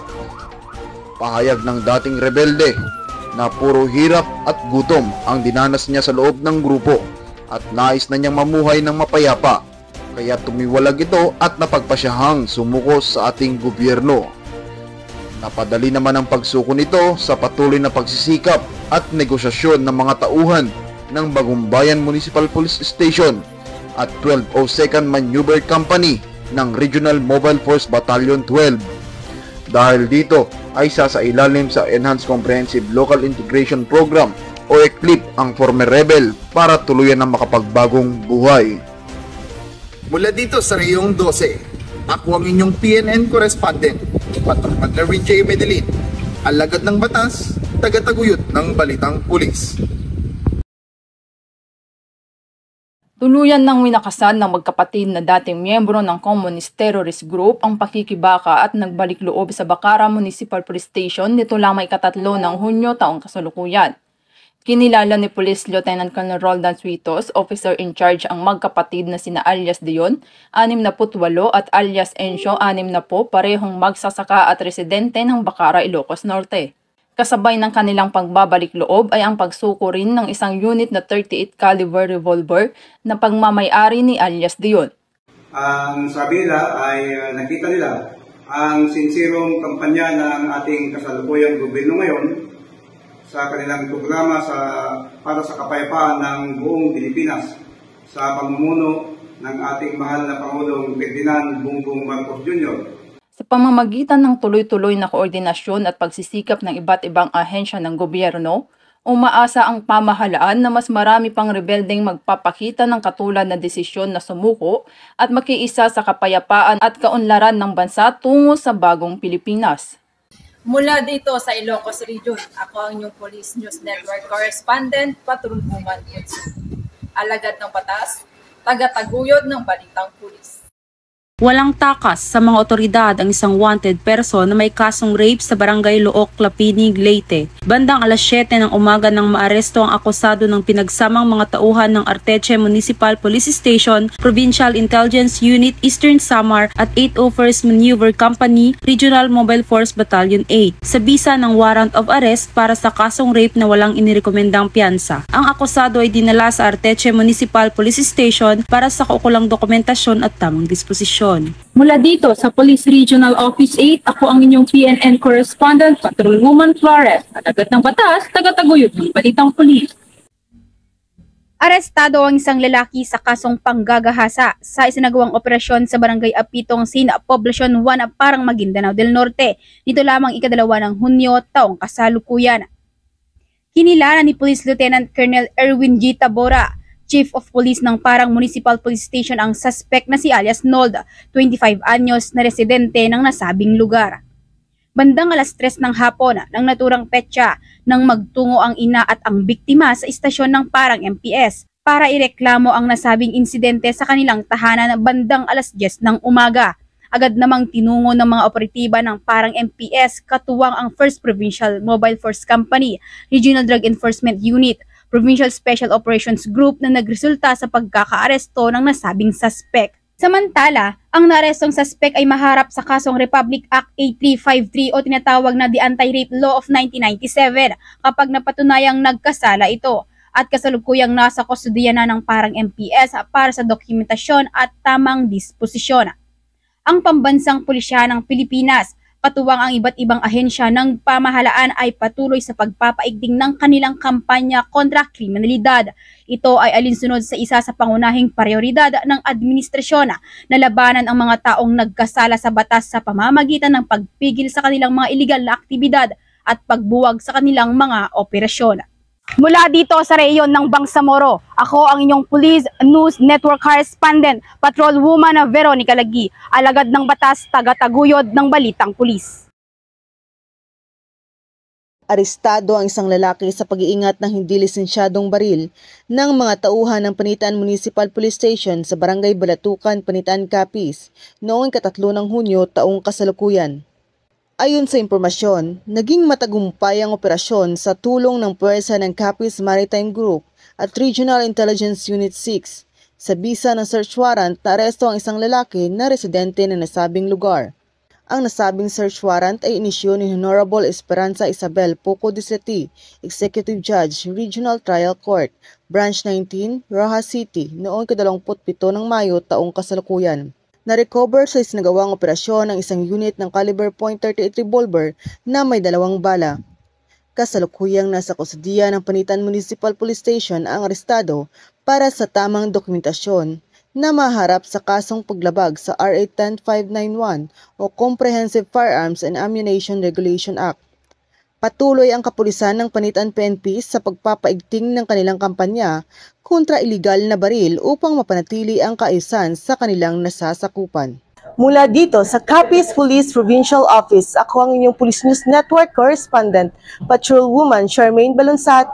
Pahayag ng dating rebelde na puro hirap at gutom ang dinanas niya sa loob ng grupo at nais na niyang mamuhay ng mapayapa, kaya tumiwalag ito at napagpasyahang sumuko sa ating gobyerno. Napadali naman ang pagsuko nito sa patuloy na pagsisikap at negosasyon ng mga tauhan ng Bagumbayan Municipal Police Station at 1202nd Maneuver Company ng Regional Mobile Force Battalion 12. Dahil dito ay sasailalim sa Enhanced Comprehensive Local Integration Program o ECLIP ang former rebel para tuluyan ng makapagbagong buhay. Mula dito sa Rayong 12, ako ang inyong PNN Correspondent, Patrolman Larry J. Medellin, alagad ng batas, tagataguyod ng Balitang Pulis. Tuluyan ng winakasan ng magkapatid na dating miyembro ng Communist Terrorist Group ang pakikibaka at nagbalik loob sa Bacara Municipal Police Station nito lamang ikatatlo ng Hunyo taong kasalukuyan. Kinilala ni Police Lieutenant Colonel Roldan Suitos, officer in charge ang magkapatid na sina alias Dion, 68 at alias Encio, 60, parehong magsasaka at residente ng Bacara, Ilocos Norte. Kasabay ng kanilang pagbabalik loob ay ang pagsuko rin ng isang unit na 38 caliber revolver na pagmamay-ari ni alias Dion. Ang sabi nila ay nakita nila ang sinsirong kampanya ng ating kasalukuyang gobyerno ngayon sa kanilang programa para sa kapayapaan ng buong Pilipinas sa pamumuno ng ating mahal na Pangulong Ferdinand Bongbong Marcos Jr. Sa pamamagitan ng tuloy-tuloy na koordinasyon at pagsisikap ng iba't ibang ahensya ng gobyerno, umaasa ang pamahalaan na mas marami pang rebeldeng magpapakita ng katulad na desisyon na sumuko at makiisa sa kapayapaan at kaunlaran ng bansa tungo sa bagong Pilipinas. Mula dito sa Ilocos Region, ako ang inyong Police News Network Correspondent, Patrolwoman Kutsu. Alagad ng batas, tagataguyod ng Balitang Pulis. Walang takas sa mga otoridad ang isang wanted person na may kasong rape sa barangay Look, Lapinig, Leyte. Bandang alas 7 ng umaga nang maaresto ang akusado ng pinagsamang mga tauhan ng Arteche Municipal Police Station, Provincial Intelligence Unit Eastern Samar at 801st Maneuver Company, Regional Mobile Force Battalion 8 sa bisa ng warrant of arrest para sa kasong rape na walang inirekomendang piyansa. Ang akusado ay dinala sa Arteche Municipal Police Station para sa kaukulang dokumentasyon at tamang disposisyon. Mula dito sa Police Regional Office 8, ako ang inyong PNN Correspondent, Patrolwoman Flores, alagad ng batas, taga-taguyod ng Balitang Pulis. Arestado ang isang lalaki sa kasong panggagahasa sa isinagawang operasyon sa Barangay Apitong Sin, Poblacion 1, Parang Maguindanao del Norte. Dito lamang ikadalawa ng Hunyo taong kasalukuyan. Kinilala ni Police Lieutenant Colonel Erwin G. Tabora, Chief of Police ng Parang Municipal Police Station, ang suspect na si alias Nold, 25 anyos na residente ng nasabing lugar. Bandang alas 3 ng hapon ng naturang petsa nang magtungo ang ina at ang biktima sa istasyon ng Parang MPS para ireklamo ang nasabing insidente sa kanilang tahanan bandang alas 10 ng umaga. Agad namang tinungo ng mga operatiba ng Parang MPS katuwang ang 1st Provincial Mobile Force Company, Regional Drug Enforcement Unit, Provincial Special Operations Group na nagresulta sa pagkakaaresto ng nasabing suspect. Samantala, ang naarestong suspect ay maharap sa kasong Republic Act 8353 o tinatawag na The Anti-Rape Law of 1997 kapag napatunayang nagkasala ito at kasalukuyang nasa kustodiya na ng Parang MPS para sa dokumentasyon at tamang disposisyon. Ang pambansang pulisya ng Pilipinas, katuwang ang iba't ibang ahensya ng pamahalaan ay patuloy sa pagpapaigting ng kanilang kampanya kontra kriminalidad. Ito ay alinsunod sa isa sa pangunahing prioridad ng administrasyon na labanan ang mga taong nagkasala sa batas sa pamamagitan ng pagpigil sa kanilang mga iligal na aktibidad at pagbuwag sa kanilang mga operasyon. Mula dito sa rehiyon ng Bangsamoro, ako ang inyong Police News Network Correspondent, Patrolwoman Veronica Lagi, alagad ng batas, taga-taguyod ng Balitang Pulis. Arestado ang isang lalaki sa pag-iingat ng hindi lisensyadong baril ng mga tauhan ng Panitan Municipal Police Station sa Barangay Balatukan, Panitan, Capiz noong 3 ng Hunyo taong kasalukuyan. Ayon sa impormasyon, naging matagumpay ang operasyon sa tulong ng puwersa ng Capiz Maritime Group at Regional Intelligence Unit 6. Sa bisa ng search warrant, naaresto ang isang lalaki na residente ng nasabing lugar. Ang nasabing search warrant ay inisyu ni Honorable Esperanza Isabel Poco Disleti, Executive Judge, Regional Trial Court, Branch 19, Rojas City, noong 27 ng Mayo taong kasalukuyan. Na-recover sa isinagawang operasyon ng isang unit ng caliber .38 revolver na may 2 bala. Kasalukuyang nasa kustodiya ng Panitan Municipal Police Station ang arestado para sa tamang dokumentasyon na maharap sa kasong paglabag sa RA 10591 o Comprehensive Firearms and Ammunition Regulation Act. Patuloy ang kapulisan ng Panitan PNP sa pagpapaigting ng kanilang kampanya kontra iligal na baril upang mapanatili ang kaayusan sa kanilang nasasakupan. Mula dito sa Capiz Police Provincial Office, ako ang inyong Police News Network Correspondent, Patrolwoman Charmaine Balunsat,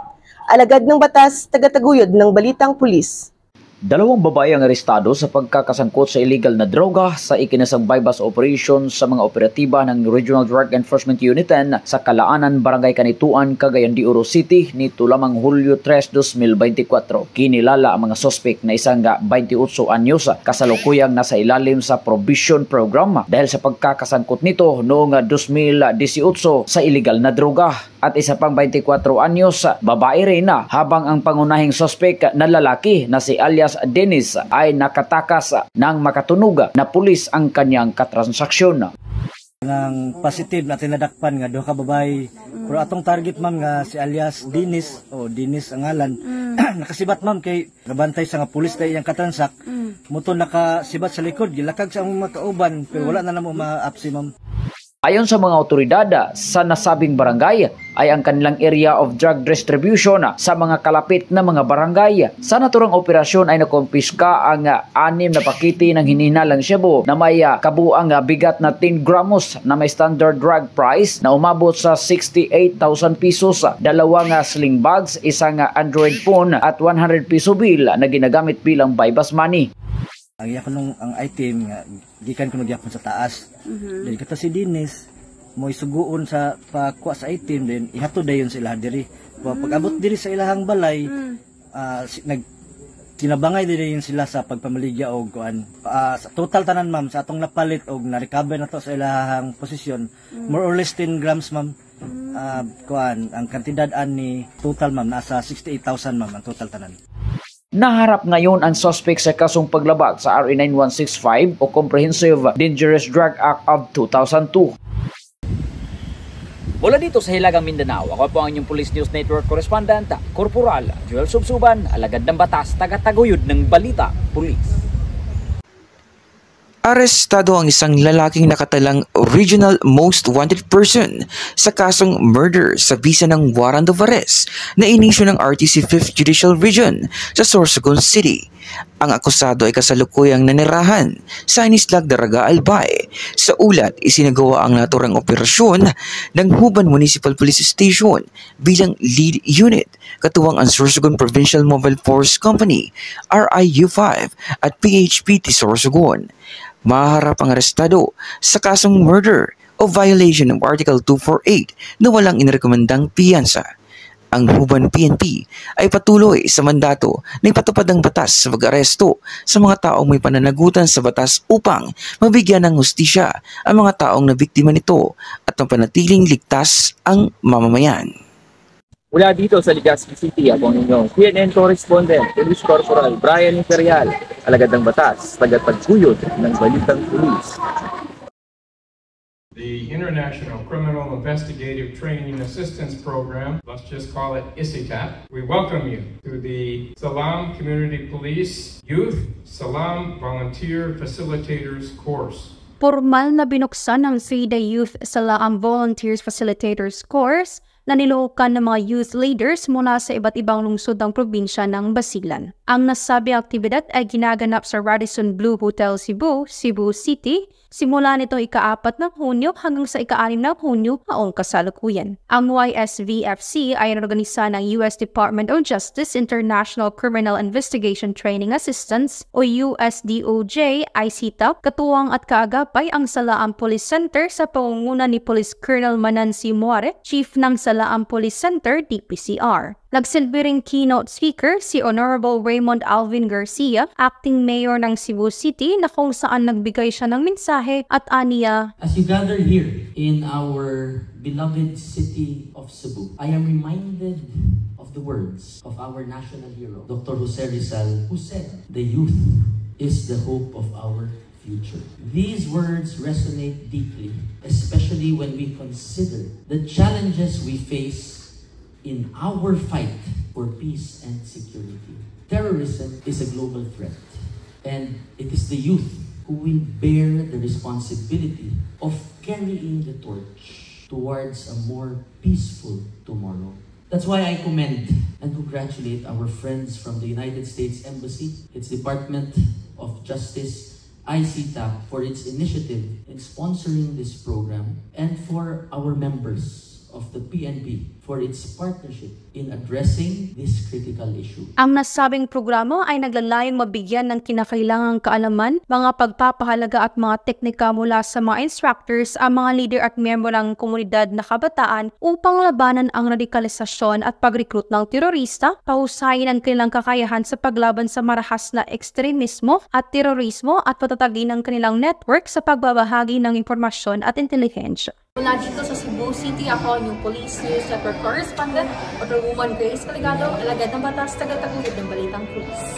alagad ng batas, taga-taguyod ng Balitang Pulis. 2 babae ang arestado sa pagkakasangkot sa illegal na droga sa ikinasang bypass operation sa mga operatiba ng Regional Drug Enforcement Unit 10 sa Kalaanan, Barangay Kanituan, Cagayan de Oro City nito lamang Hulyo 3, 2024. Kinilala ang mga sospek na isang 28 anyos kasalukuyang nasa ilalim sa probation program dahil sa pagkakasangkot nito noong 2018 sa illegal na droga. At isa pang 24 anyos, babae rin habang ang pangunahing sospek na lalaki na si alias Dennis ay nakatakas ng makatunog na pulis ang kanyang katransaksyon. Ang positive na tinadakpan nga 2 ka babae, pero atong target ma'am nga si alias Dennis o Dennis ang ngalan. Nakasibat ma'am kay nabantay sa nga pulis kay iyang katransak. Muto nakasibat sa likod, gilakag sa among makauban pero wala na namo ma-apsi ma'am. Ayon sa mga otoridad sa nasabing barangay ay ang kanilang area of drug distribution sa mga kalapit na mga barangay. Sa naturang operasyon ay nakumpiska ang 6 na pakiti ng hinihinalang shabu na may kabuang bigat na 10 gramos na may standard drug price na umabot sa 68,000 pesos, 2 sling bags, isang Android phone at 100 piso bill na ginagamit bilang bypass money. Ang iya ko nung ang item nga gikan ko nagyapon sa taas. Then kata si Dennis mo isuguon sa pakuha sa item then ihatod dayon sa ilaha diri. Pag-abot diri sa ilahang balay, tinabangay din sila sa pagpamaligya og kuan. Sa total tanan ma'am sa atong napalit og na-recover na to sa ilahang posisyon, more or less 10 grams ma'am. Kuan ang kantidad ani total ma'am nasa 68,000 ma'am ang total tanan. Naharap ngayon ang suspect sa kasong paglabag sa RA 9165 o Comprehensive Dangerous Drug Act of 2002. Mula dito sa Hilagang Mindanao, ako po ang inyong Police News Network Correspondent, Corporal Joel Subsuban, alagad ng batas, taga-taguyod ng Balita Police. Arestado ang isang lalaking nakatalang Regional Most Wanted Person sa kasong murder sa bisa ng warrant of arrest na inisyu ng RTC 5th Judicial Region sa Sorsogon City. Ang akusado ay kasalukuyang nanirahan sa Inislag, Daraga, Albay. Sa ulat, isinagawa ang naturang operasyon ng Huban Municipal Police Station bilang lead unit, katuwang ang Sorsogon Provincial Mobile Force Company, RIU-5 at PHPT Sorsogon. Maharap ang arestado sa kasong murder o violation of Article 248 na walang inirekomendang piyansa. Ang Huban PNP ay patuloy sa mandato na ipatupad ang batas sa pag-aresto sa mga taong may pananagutan sa batas upang mabigyan ng hustisya ang mga taong nabiktima nito at mapanatiling ligtas ang mamamayan. Mula dito sa Legazpi City, ako ang inyong CNN correspondent, Police Corporal Brian Imperial, alagad ng batas, taga-taguyod ng Balitang Police. The International Criminal Investigative Training and Assistance Program, let's just call it ICITAP. We welcome you to the Salam Community Police Youth Salam Volunteer Facilitators Course. Formal na binuksan ng 3-day Youth Salam Volunteers Facilitators Course na niluhukan ng mga youth leaders mula sa iba't ibang lungsod ng probinsya ng Basilan. Ang nasabing aktibidad ay ginaganap sa Radisson Blu Hotel Cebu, Cebu City, simula nitong ika-4 ng Hunyo hanggang sa ika-6 ng Hunyo taong kasalukuyan. Ang YSVFC ay organisa ng US Department of Justice International Criminal Investigation Training Assistance o USDOJ ICTAP, katuwang at kaagapay ang Salaan Police Center sa pangunguna ni Police Colonel Manansi Muare, Chief ng Salaan Police Center DPCR. Nagsilbi ring keynote speaker si Honorable Raymond Alvin Garcia, acting mayor ng Cebu City, na kung saan nagbigay siya ng mensahe at aniya. As you gather here in our beloved city of Cebu, I am reminded of the words of our national hero, Dr. Jose Rizal, who said, "The youth is the hope of our future." These words resonate deeply, especially when we consider the challenges we face in our fight for peace and security. Terrorism is a global threat, and it is the youth who will bear the responsibility of carrying the torch towards a more peaceful tomorrow. That's why I commend and congratulate our friends from the United States Embassy, its Department of Justice, ICTAP, for its initiative in sponsoring this program, and for our members of the PNP for its partnership in addressing this critical issue. Ang nasabing programa ay naglalayong mabigyan ng kinakailangang kaalaman, mga pagpapahalaga at mga teknika mula sa mga instructors, ang mga leader at miyembro ng komunidad na kabataan upang labanan ang radikalisasyon at pag-recruit ng terorista, pahusayin ang kanilang kakayahan sa paglaban sa marahas na ekstremismo at terorismo at patatagin ang kanilang network sa pagbabahagi ng impormasyon at intelihensya. Mula dito sa Cebu City, ako ang yung Police News Network Correspondent, Woman Grace Caligado, alagad ng batas, taga-taguyod ng Balitang Police.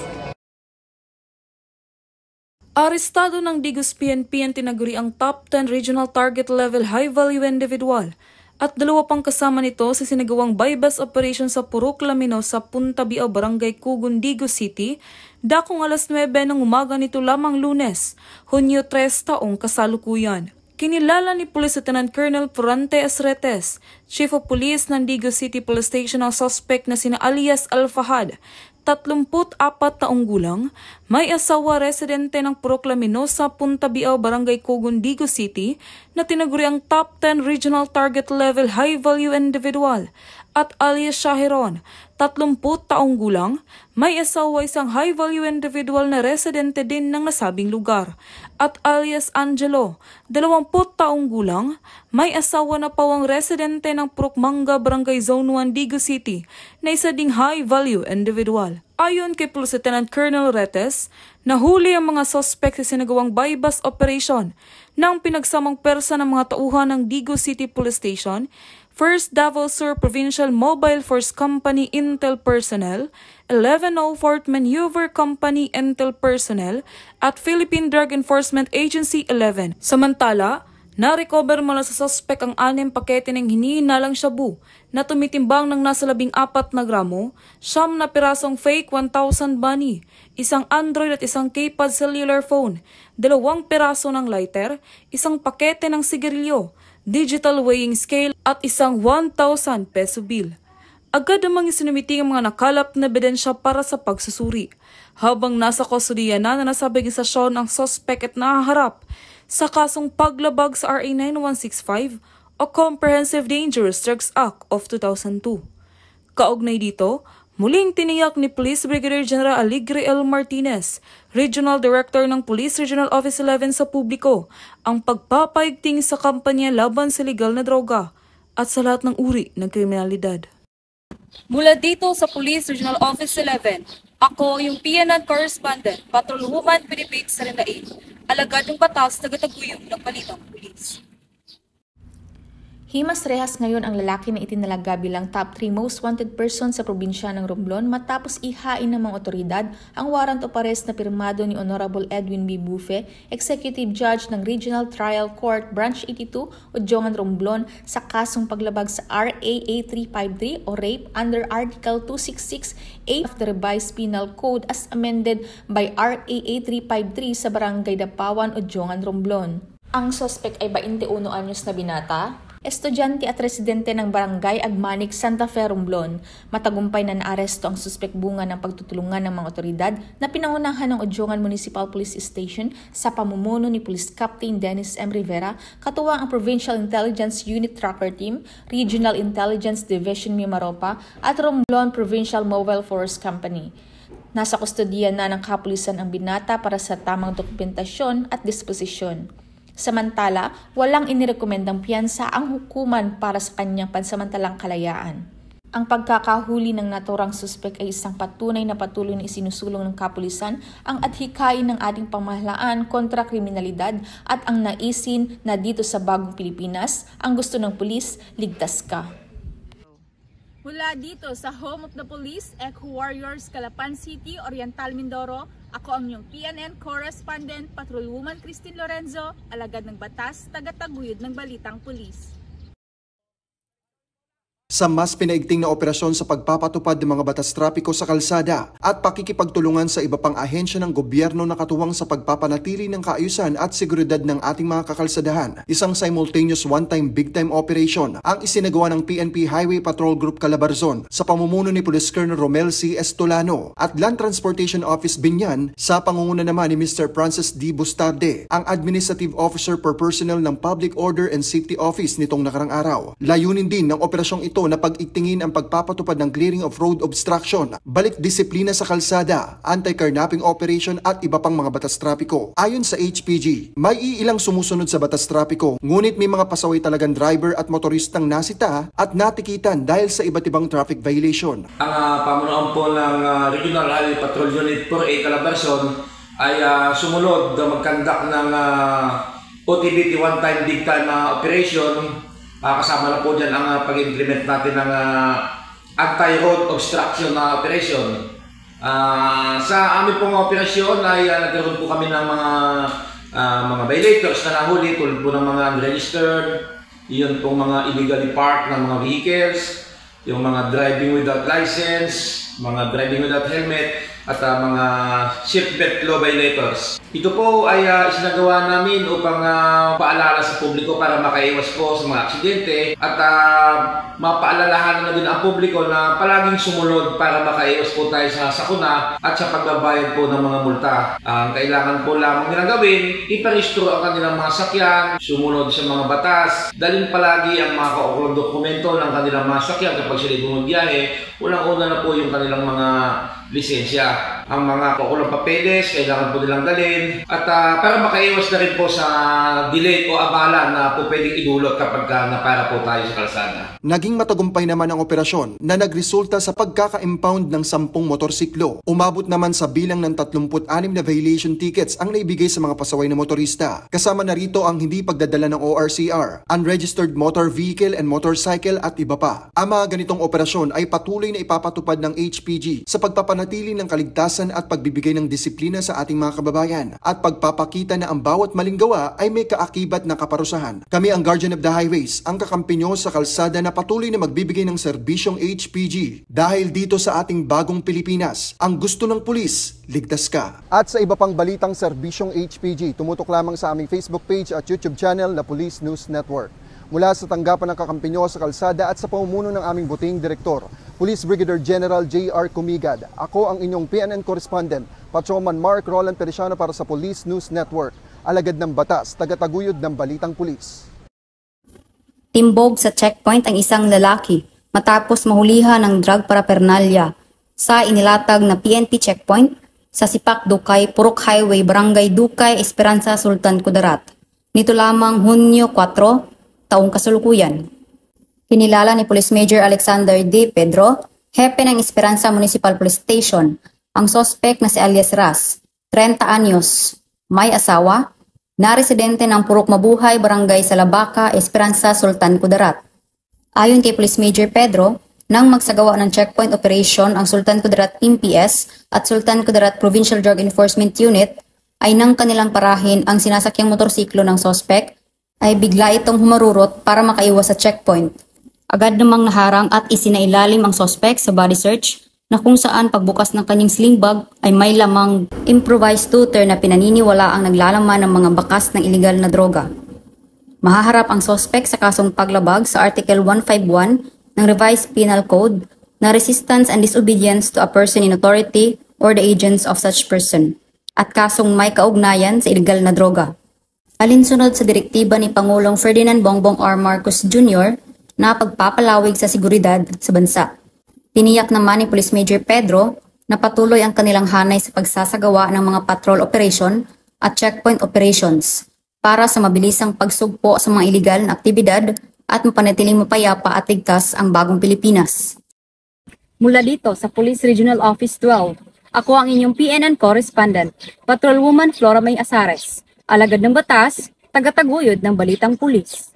Arestado ng Digos PNP ang tinaguriang top 10 regional target level high-value individual at 2 pang kasama nito sa sinagawang bypass operation sa Purok Lamino sa Punta Biao, Barangay Cugon, Digos City, dakong alas 9 ng umaga nito lamang Lunes, Hunyo 3 taong kasalukuyan. Kinilala ni Police Lieutenant Colonel Florante Asretes, Chief of Police ng Digos City Police Station, ang suspect na sina alias Al-Fahad, 34 taong gulang, may asawa, residente ng Purok Lamino sa Punta Biao, Barangay Cugon, Digos City, na tinaguri ang top 10 regional target level high-value individual at alias Shahiron, 30 taong gulang, may asawa isang high-value individual na residente din ng nasabing lugar, at alias Angelo, 20 taong gulang, may asawa na pawang residente ng Purokmanga, Barangay Zone 1, Digo City, na isa ding high-value individual. Ayon kay Police Lieutenant Colonel Retes, nahuli ang mga sospek sa sinagawang bypass operation ng pinagsamang persa ng mga tauhan ng Digo City Police Station, 1st Davao Sur Provincial Mobile Force Company Intel Personnel, 1104th Maneuver Company Intel Personnel, at Philippine Drug Enforcement Agency 11. Samantala, na-recover mula sa sospek ang 6 pakete ng hinihinalang shabu na tumitimbang ng nasa 14 na gramo, 9 na pirasong fake 1,000 bunny, isang Android at isang keypad cellular phone, 2 piraso ng lighter, isang pakete ng sigarilyo, digital weighing scale at isang 1,000 peso bill. Agad namang isinumiting ang mga nakalap na ebidensya para sa pagsusuri. Habang nasa kustodiya na nasabing istasyon ang sospek at nahaharap sa kasong paglabag sa RA 9165 o Comprehensive Dangerous Drugs Act of 2002. Kaugnay dito, muling tiniyak ni Police Brigadier General Aligre L. Martinez, Regional Director ng Police Regional Office 11 sa publiko, ang pagpapaigting sa kampanya laban sa legal na droga at sa lahat ng uri ng kriminalidad. Mula dito sa Police Regional Office 11, ako yung PNN Correspondent, Patrol Woman Philippines Salindain, alagad ng batas tagataguyod ng Balitang Pulis. Himas rehas ngayon ang lalaki na itinalaga bilang top 3 most wanted person sa probinsya ng Romblon matapos ihain ng mga otoridad ang warrant of arrest na pirmado ni Honorable Edwin B. Bufe, Executive Judge ng Regional Trial Court Branch 82, Udjongan, Romblon sa kasong paglabag sa RA 8353 o rape under Article 266A of the Revised Penal Code as amended by RA 8353 sa Barangay Dapawan, Udjongan, Romblon. Ang sospek ay 21 anyos na binata, estudyante at residente ng Barangay Agmanik, Santa Fe, Romblon. Matagumpay na naaresto ang suspek bunga ng pagtutulungan ng mga otoridad na pinangunahan ng Udjongan Municipal Police Station sa pamumuno ni Police Captain Dennis M. Rivera, katuwang ang Provincial Intelligence Unit Tracker Team, Regional Intelligence Division Mimaropa at Romblon Provincial Mobile Force Company. Nasa kustodiya na ng kapulisan ang binata para sa tamang dokumentasyon at disposisyon. Samantala, walang inirekomendang piyansa ang hukuman para sa kanyang pansamantalang kalayaan. Ang pagkakahuli ng naturang suspek ay isang patunay na patuloy na isinusulong ng kapulisan ang adhikain ng ating pamahalaan kontra kriminalidad at ang naisin na dito sa bagong Pilipinas, ang gusto ng pulis, ligtas ka. Mula dito sa Home of the Police, Eco Warriors, Calapan City, Oriental Mindoro, ako ang inyong PNN Correspondent, Patrolwoman Christine Lorenzo, alagad ng batas, tagataguyod ng Balitang Pulis. Sa mas pinaigting na operasyon sa pagpapatupad ng mga batas trapiko sa kalsada at pakikipagtulungan sa iba pang ahensya ng gobyerno na katuwang sa pagpapanatili ng kaayusan at seguridad ng ating mga kakalsadahan, isang simultaneous one-time big-time operation ang isinagawa ng PNP Highway Patrol Group Calabarzon sa pamumuno ni Police Colonel Romel C. Estolano at Land Transportation Office Binyan sa pangunguna naman ni Mr. Francis D. Bustarde, ang Administrative Officer per Personnel ng Public Order and Safety Office nitong nakarang araw. Layunin din ng operasyong ito na pag-igtingin ang pagpapatupad ng clearing of road obstruction, balik disiplina sa kalsada, anti-carnapping operation at iba pang mga batas trapiko. Ayon sa HPG, may iilang sumusunod sa batas trapiko, ngunit may mga pasaway talagang driver at motoristang nasita at natikitan dahil sa iba't ibang traffic violation. Ang pamunuan po ng Regional Highway Patrol Unit 4A Calabarzon ay sumunod na mag-conduct ng OTBT one-time big-time operation. Kasama na po dyan ang pag-implement natin ng anti-road obstruction na operation. Sa amin pong operasyon ay nagkaroon po kami ng mga violators na nahuli tulad po ng mga unregistered, yun pong mga illegally parked na mga vehicles, yung mga driving without license, mga driving without helmet, at mga seatbelt law violators. Ito po ay isinagawa namin upang paalala sa publiko para makaiwas po sa mga aksidente at mapaalalahanan na din ang publiko na palaging sumunod para makaiwas po tayo sa sakuna at sa pagbabayad po ng mga multa. Ang kailangan po lamang nilang gawin, iparehistro ang kanilang mga sakyan, sumunod sa mga batas, dalhin palagi ang mga kaukulang dokumento ng kanilang mga sakyan kapag sila bumabiyahe. Unang-una na po yung kanilang mga lisensya. Ang mga kaukulang papeles, kailangan po nilang dalhin. At para makaiwas na rin po sa delay o abala na po pwedeng idulot kapag napara po tayo sa kalsada. Naging matagumpay naman ang operasyon na nagresulta sa pagkaka-impound ng 10 motorsiklo. Umabot naman sa bilang ng 36 na violation tickets ang naibigay sa mga pasaway na motorista. Kasama na rito ang hindi pagdadala ng ORCR, unregistered motor vehicle and motorcycle at iba pa. Ang mga ganitong operasyon ay patuloy na ipapatupad ng HPG sa pagpapanatili ng kaligtasan at pagbibigay ng disiplina sa ating mga kababayan at pagpapakita na ang bawat maling gawa ay may kaakibat na kaparusahan. Kami ang Guardian of the Highways, ang kakampi nyo sa kalsada na patuloy na magbibigay ng serbisyong HPG. Dahil dito sa ating bagong Pilipinas, ang gusto ng pulis, ligtas ka. At sa iba pang balitang serbisyong HPG, tumutok lamang sa aming Facebook page at YouTube channel na Police News Network. Mula sa tanggapan ng kakampi nyo sa kalsada at sa pamumuno ng aming buting direktor, Police Brigadier General J.R. Kumigad, ako ang inyong PNN correspondent, Patrolman Mark Roland Perisiano para sa Police News Network, alagad ng batas, tagataguyod ng balitang pulis. Timbog sa checkpoint ang isang lalaki matapos mahulihan ng drug paraphernalia sa inilatag na PNP checkpoint sa Sipak Dukay, Purok Highway, Barangay Dukay, Esperanza, Sultan Kudarat. Nito lamang Hunyo 4, taong kasalukuyan. Kinilala ni Police Major Alexander D. Pedro, hepe ng Esperanza Municipal Police Station, ang sospek na si alias Ras, 30 anyos, may asawa, na residente ng Purok Mabuhay, Barangay Salabaca, Esperanza, Sultan Kudarat. Ayon kay Police Major Pedro, nang magsagawa ng checkpoint operation ang Sultan Kudarat MPS at Sultan Kudarat Provincial Drug Enforcement Unit, ay nang kanilang parahin ang sinasakyang motorsiklo ng sospek, ay bigla itong humarurot para makaiwas sa checkpoint. Agad namang naharang at isinailalim ang sospek sa body search na kung saan pagbukas ng kanyang sling bag ay may lamang improvised tutor na pinaniniwala ang naglalaman ng mga bakas ng iligal na droga. Mahaharap ang sospek sa kasong paglabag sa Article 151 ng Revised Penal Code na resistance and disobedience to a person in authority or the agents of such person at kasong may kaugnayan sa iligal na droga. Alinsunod sa direktiba ni Pangulong Ferdinand Bongbong R. Marcos Jr. na pagpapalawig sa seguridad sa bansa. Tiniyak naman ni Police Major Pedro na patuloy ang kanilang hanay sa pagsasagawa ng mga patrol operation at checkpoint operations para sa mabilisang pagsugpo sa mga iligal na aktibidad at mapanatiling mapayapa at ligtas ang bagong Pilipinas. Mula dito sa Police Regional Office 12, ako ang inyong PNN correspondent, Patrolwoman Flora May Asares, alagad ng batas, tagataguyod ng balitang pulis.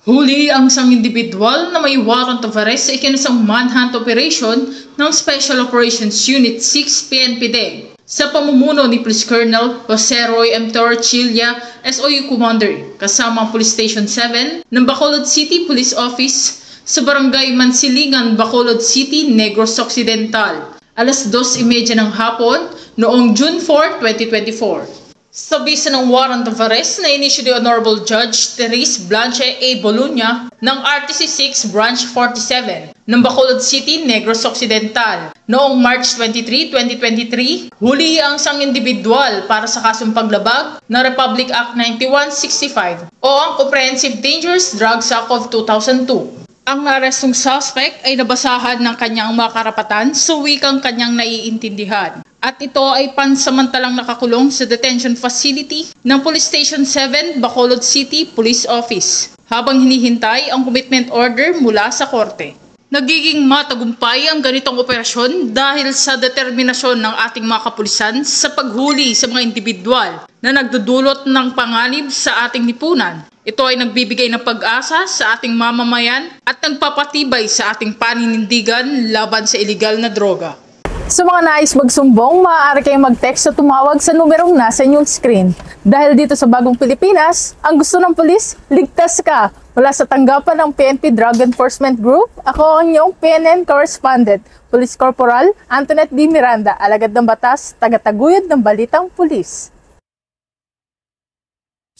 Huli ang isang individual na may warrant of arrest sa ikinasang manhunt operation ng Special Operations Unit 6 PNP sa pamumuno ni Police Colonel Jose Roy M. Torchilla, SOU Commander, kasama ang Police Station 7 ng Bacolod City Police Office sa Barangay Mansilingan, Bacolod City, Negros Occidental, alas 2:30 ng hapon noong June 4, 2024. Sa bisa ng warrant of arrest na inisyu ni Honorable Judge Therese Blanche A. Boluña ng RTC 6 Branch 47 ng Bacolod City, Negros Occidental noong March 23, 2023, huli ang isang individual para sa kasong paglabag ng Republic Act 9165 o ang Comprehensive Dangerous Drugs Act of 2002. Ang arestong suspect ay nabasahan ng kanyang mga karapatan sa wikang kanyang naiintindihan. At ito ay pansamantalang nakakulong sa detention facility ng Police Station 7, Bacolod City Police Office habang hinihintay ang commitment order mula sa korte. Nagiging matagumpay ang ganitong operasyon dahil sa determinasyon ng ating mga kapulisan sa paghuli sa mga individual na nagdudulot ng panganib sa ating lipunan. Ito ay nagbibigay ng pag-asa sa ating mamamayan at nagpapatibay sa ating paninindigan laban sa iligal na droga. Sa mga nais magsumbong, maaari kayong mag-text o tumawag sa numerong nasa inyong screen. Dahil dito sa bagong Pilipinas, ang gusto ng pulis, ligtas ka. Mula sa tanggapan ng PNP Drug Enforcement Group, ako ang inyong PNN Correspondent, Police Corporal Antoinette D. Miranda, alagad ng batas, tagataguyod ng Balitang Pulis.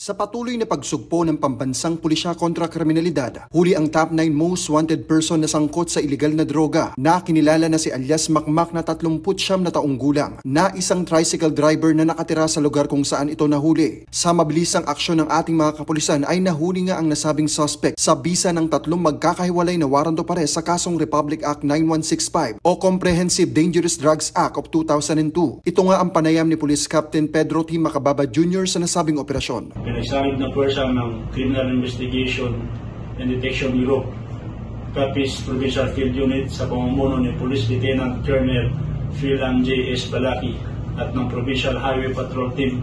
Sa patuloy na pagsugpo ng pambansang pulisya kontra kriminalidad, huli ang top 9 most wanted person na sangkot sa iligal na droga na kinilala na si alias Makmak na 39 na taong gulang na isang tricycle driver na nakatira sa lugar kung saan ito nahuli. Sa mabilisang aksyon ng ating mga kapulisan ay nahuli nga ang nasabing suspect sa bisa ng 3 magkakahiwalay na warrant of arrest sa kasong Republic Act 9165 o Comprehensive Dangerous Drugs Act of 2002. Ito nga ang panayam ni Police Captain Pedro T. Macababa Jr. sa nasabing operasyon. Pinagsamit na pwersa ng Criminal Investigation and Detection Bureau, Capiz Provincial Field Unit sa pamumuno ni Police Lieutenant Colonel Philan J. S. Balaki at ng Provincial Highway Patrol Team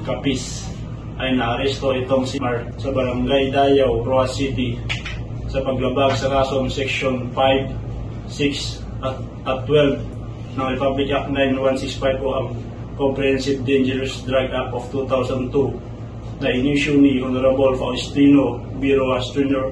Capiz ay naaresto itong si Mar sa Barangay Dayaw, Roa City sa paglabag sa kasong Section 5, 6 at 12 ng Republic Act 9165 o ang Comprehensive Dangerous Drug Act of 2002 na inisyu ni Honorable Faustino B. Rojas Jr.,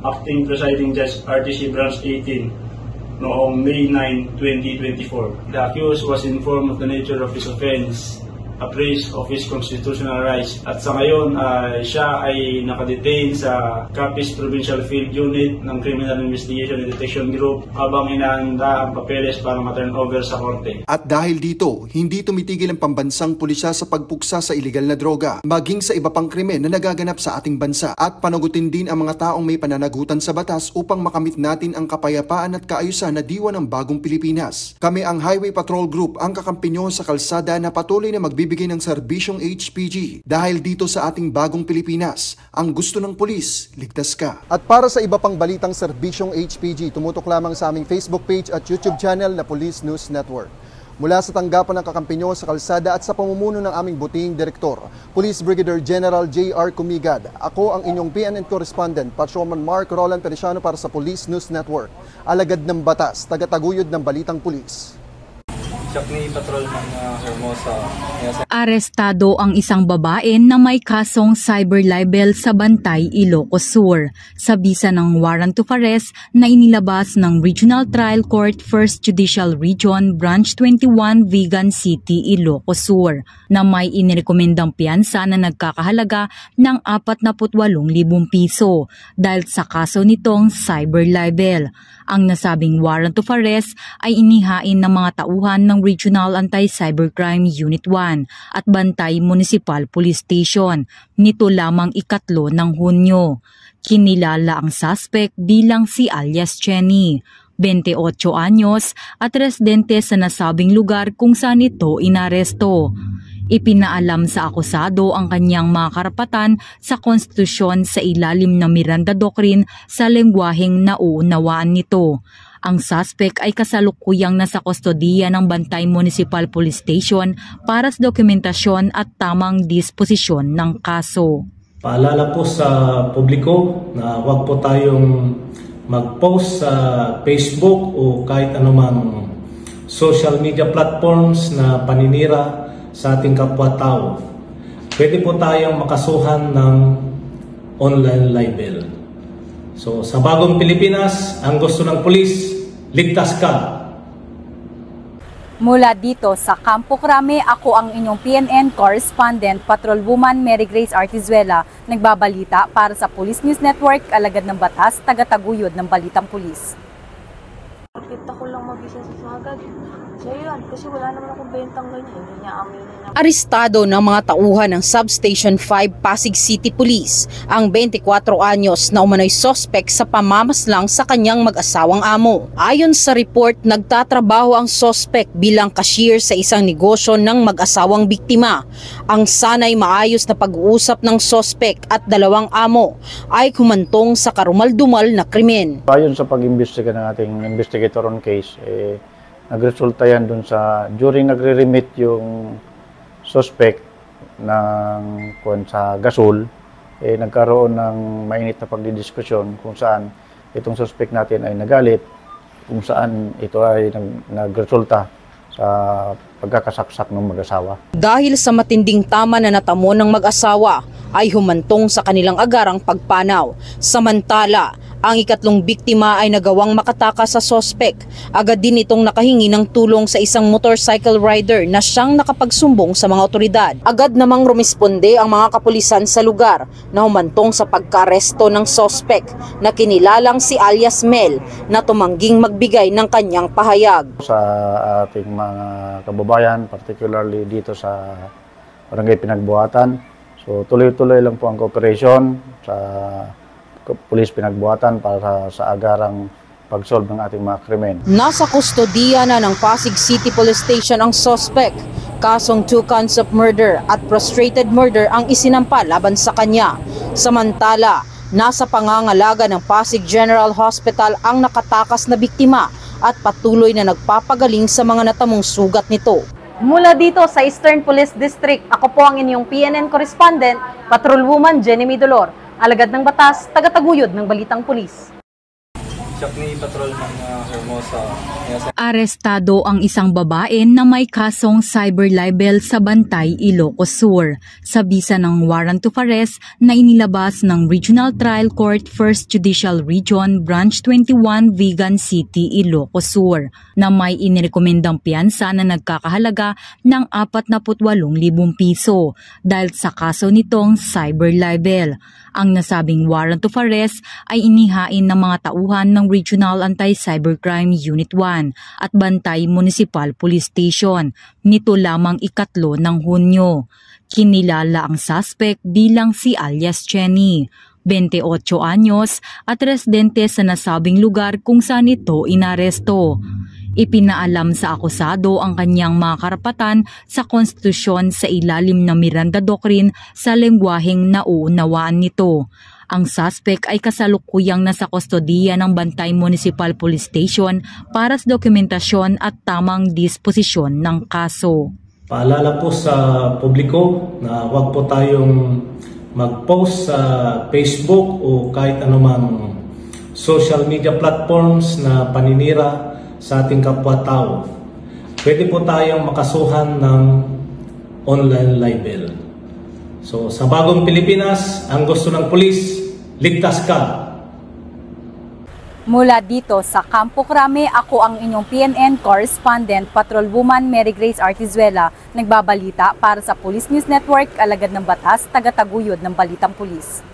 Acting Presiding Judge RTC Branch 18 noong May 9, 2024. The accused was informed of the nature of his offense, appraised of his constitutional rights, at sa ngayon siya ay nakadetain sa Capiz Provincial Field Unit ng Criminal Investigation and Detection Group habang inaanda ang papeles para ma-turn over sa korte. At dahil dito, hindi tumitigil ang pambansang pulisya sa pagpuksa sa iligal na droga, maging sa iba pang krimen na nagaganap sa ating bansa, at panagutin din ang mga taong may pananagutan sa batas upang makamit natin ang kapayapaan at kaayusan na diwa ng bagong Pilipinas. Kami ang Highway Patrol Group, ang kakampi nyo sa kalsada na patuloy na magbibigay ng serbisyong HPG. Dahil dito sa ating bagong Pilipinas, ang gusto ng pulis, ligtas ka. At para sa iba pang balitang serbisyong HPG, tumutok lamang sa aming Facebook page at YouTube channel na Police News Network. Mula sa tanggapan ng kakampi nyo sa kalsada at sa pamumuno ng aming buting direktor, Police Brigadier General J.R. Kumigad, ako ang inyong PNN Correspondent, Patrolman Mark Roland Periciano para sa Police News Network. Alagad ng batas, tagataguyod ng Balitang Pulis. Arestado ang isang babae na may kasong cyber libel sa Bantay, Ilocos Sur sa bisa ng warrant of arrest na inilabas ng Regional Trial Court 1st Judicial Region Branch 21, Vigan City, Ilocos Sur na may inirekomendang piyansa na nagkakahalaga ng 48,000 piso dahil sa kaso nitong cyber libel. Ang nasabing warrant of arrest ay inihain ng mga tauhan ng Regional Anti-Cybercrime Unit 1 at Bantay Municipal Police Station nito lamang 3 ng Hunyo. Kinilala ang suspect bilang si alias Jenny, 28 anyos at residente sa nasabing lugar kung saan ito inaresto. Ipinaalam sa akusado ang kanyang mga karapatan sa konstitusyon sa ilalim ng Miranda Doctrine sa lengguwaheng nauunawaan nito. Ang suspect ay kasalukuyang nasa kustodiya ng Bantay Municipal Police Station para sa dokumentasyon at tamang disposisyon ng kaso. Paalala po sa publiko na huwag po tayong mag-post sa Facebook o kahit anumang social media platforms na paninira sa ating kapwa-tao. Pwede po tayong makasuhan ng online libel. So sa bagong Pilipinas, ang gusto ng pulis, ligtas ka. Mula dito sa Campo Crame, ako ang inyong PNN Correspondent, Patrolwoman Mary Grace Artizuela, nagbabalita para sa Police News Network, alagad ng batas, tagataguyod ng Balitang Pulis. Kita ko lang mabisa sa agad. So yun, kasi wala naman akong bentang ganyan. Hindi niya aminin na. Arestado ng mga tauhan ng Substation 5 Pasig City Police ang 24 anyos na umano'y suspect sa pamamaslang sa kanyang mag-asawang amo. Ayon sa report, nagtatrabaho ang suspect bilang cashier sa isang negosyo ng mag-asawang biktima. Ang sanay maayos na pag-uusap ng suspect at dalawang amo ay humantong sa karumal-dumal na krimen. Ayon sa pag-imbestiga ng ating investigator on case, nagresulta yan dun sa, during nagre-remit yung suspect sa gasol, nagkaroon ng mainit na pagdidiskusyon kung saan itong suspect natin ay nagalit, kung saan ito ay nagresulta sa pagkakasaksak ng mag-asawa. Dahil sa matinding tama na natamo ng mag-asawa, ay humantong sa kanilang agarang pagpanaw. Samantala, ang ikatlong biktima ay nagawang makatakas sa sospek. Agad din itong nakahingi ng tulong sa isang motorcycle rider na siyang nakapagsumbong sa mga otoridad. Agad namang rumisponde ang mga kapulisan sa lugar na humantong sa pagkaaresto ng sospek na kinilalang si alias Mel na tumangging magbigay ng kanyang pahayag. Sa ating mga kababayan, particularly dito sa Barangay Pinagbuhatan, so tuloy-tuloy lang po ang cooperation sa Pulis Pinagbuhatan para sa agarang pag-solve ng ating mga krimen. Nasa kustodiya na ng Pasig City Police Station ang suspect. Kasong 2 counts of murder at frustrated murder ang isinampa laban sa kanya. Samantala, nasa pangangalaga ng Pasig General Hospital ang nakatakas na biktima at patuloy na nagpapagaling sa mga natamong sugat nito. Mula dito sa Eastern Police District, ako po ang inyong PNN correspondent, Patrolwoman Jenny Midolor, alagad ng batas, tagataguyod ng Balitang Pulis. Ni Patrolman Hermosa. Arestado ang isang babae na may kasong cyber libel sa Bantay, Ilocos Sur sa bisa ng warrant of arrest na inilabas ng Regional Trial Court 1st Judicial Region Branch 21, Vigan City, Ilocos Sur na may inirekomendang piyansa na nagkakahalaga ng 48,000 piso dahil sa kaso nitong cyber libel. Ang nasabing warrant of arrest ay inihain ng mga tauhan ng Regional Anti-Cybercrime Unit 1 at Bantay Municipal Police Station nito lamang 3 ng Hunyo. Kinilala ang suspect bilang si alias Chenny, 28 anyos at residente sa nasabing lugar kung saan ito inaresto. Ipinaalam sa akusado ang kanyang mga karapatan sa konstitusyon sa ilalim ng Miranda Doctrine sa lengguwaheng nauunawaan nito. Ang suspect ay kasalukuyang nasa kustodiya ng Bantay Municipal Police Station para sa dokumentasyon at tamang disposisyon ng kaso. Paalala po sa publiko na huwag po tayong mag-post sa Facebook o kahit anumang social media platforms na paninira sa ating kapwa-tao. Pwede po tayong makasuhan ng online libel. So sa bagong Pilipinas, ang gusto ng pulis, ligtas ka. Mula dito sa Campo Crame, ako ang inyong PNN correspondent, Patrolwoman Mary Grace Artizuela, nagbabalita para sa Police News Network, alagad ng batas, tagataguyod ng Balitang Pulis.